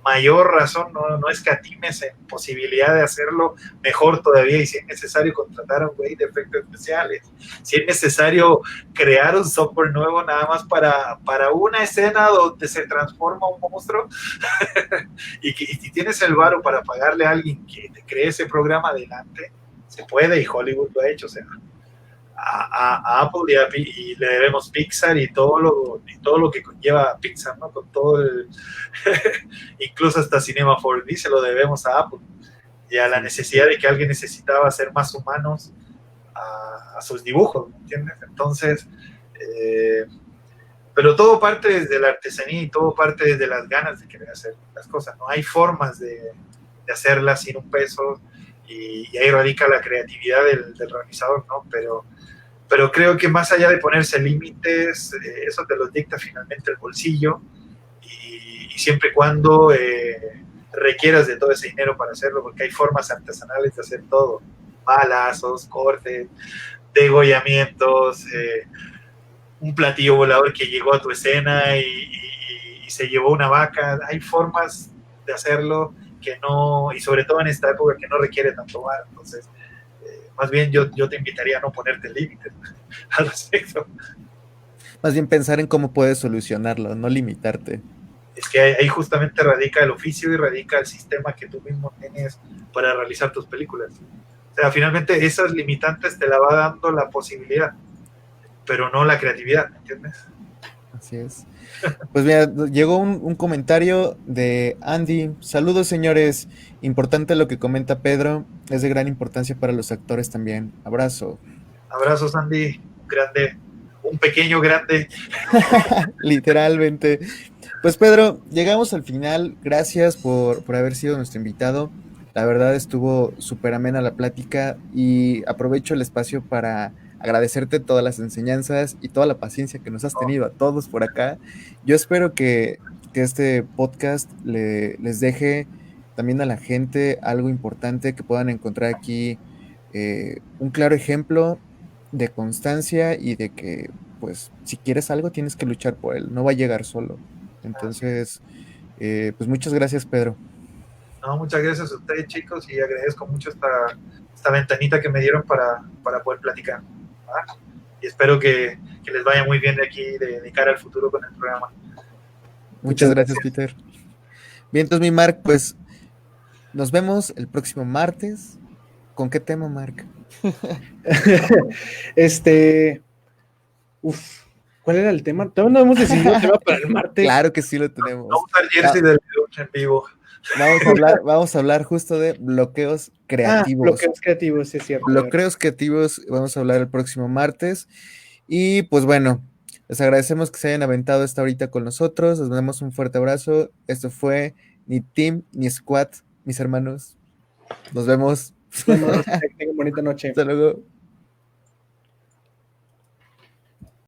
mayor razón no escatimes en posibilidad de hacerlo mejor todavía, y si es necesario contratar a un güey de efectos especiales, si es necesario crear un software nuevo nada más para una escena donde se transforma un monstruo y si tienes el varo para pagarle a alguien que te cree ese programa, adelante, se puede, y Hollywood lo ha hecho, o sea, a Apple y le debemos Pixar y todo lo que conlleva Pixar, ¿no? Con todo incluso hasta Cinema 4D se lo debemos a Apple y a la necesidad de que alguien necesitaba hacer más humanos a sus dibujos, ¿me entiendes? Entonces, pero todo parte desde la artesanía y todo parte desde las ganas de querer hacer las cosas, ¿no? Hay formas de hacerlas sin un peso y ahí radica la creatividad del realizador, ¿no? Pero creo que más allá de ponerse límites, eso te los dicta finalmente el bolsillo y siempre y cuando requieras de todo ese dinero para hacerlo, porque hay formas artesanales de hacer todo, balazos, cortes, degollamientos, un platillo volador que llegó a tu escena y se llevó una vaca. Hay formas de hacerlo que no, y sobre todo en esta época que no requiere tanto bar. Entonces, más bien yo te invitaría a no ponerte límites al respecto. Más bien pensar en cómo puedes solucionarlo, no limitarte. Es que ahí justamente radica el oficio y radica el sistema que tú mismo tienes para realizar tus películas. O sea, finalmente esas limitantes te la va dando la posibilidad, pero no la creatividad, ¿me entiendes? Así es. Pues mira, llegó un comentario de Andy. Saludos, señores. Importante lo que comenta Pedro. Es de gran importancia para los actores también. Abrazo. Abrazos, Andy. Grande. Un pequeño grande. Literalmente. Pues Pedro, llegamos al final. Gracias por haber sido nuestro invitado. La verdad estuvo súper amena la plática y aprovecho el espacio para agradecerte todas las enseñanzas y toda la paciencia que nos has tenido a todos por acá. Yo espero que este podcast les deje también a la gente algo importante, que puedan encontrar aquí un claro ejemplo de constancia y de que, pues, si quieres algo, tienes que luchar por él, no va a llegar solo. Así es. Entonces, pues muchas gracias, Pedro. No, muchas gracias a ustedes, chicos, y agradezco mucho esta ventanita que me dieron para poder platicar. ¿Va? Y espero que les vaya muy bien de cara al futuro con el programa. Muchas gracias, Peter. Bien, entonces, mi Mark, pues nos vemos el próximo martes. ¿Con qué tema, Mark? ¿Cuál era el tema? Todavía no hemos decidido el tema para el martes. Claro que sí lo tenemos. Vamos al jersey del León en vivo. Vamos a hablar justo de bloqueos creativos. Bloqueos creativos, sí es cierto. Bloqueos creativos, vamos a hablar el próximo martes. Y pues bueno, les agradecemos que se hayan aventado esta horita con nosotros. Les damos un fuerte abrazo. Esto fue ni Team ni Squad, mis hermanos. Nos vemos. Tengan bonita noche. Hasta luego.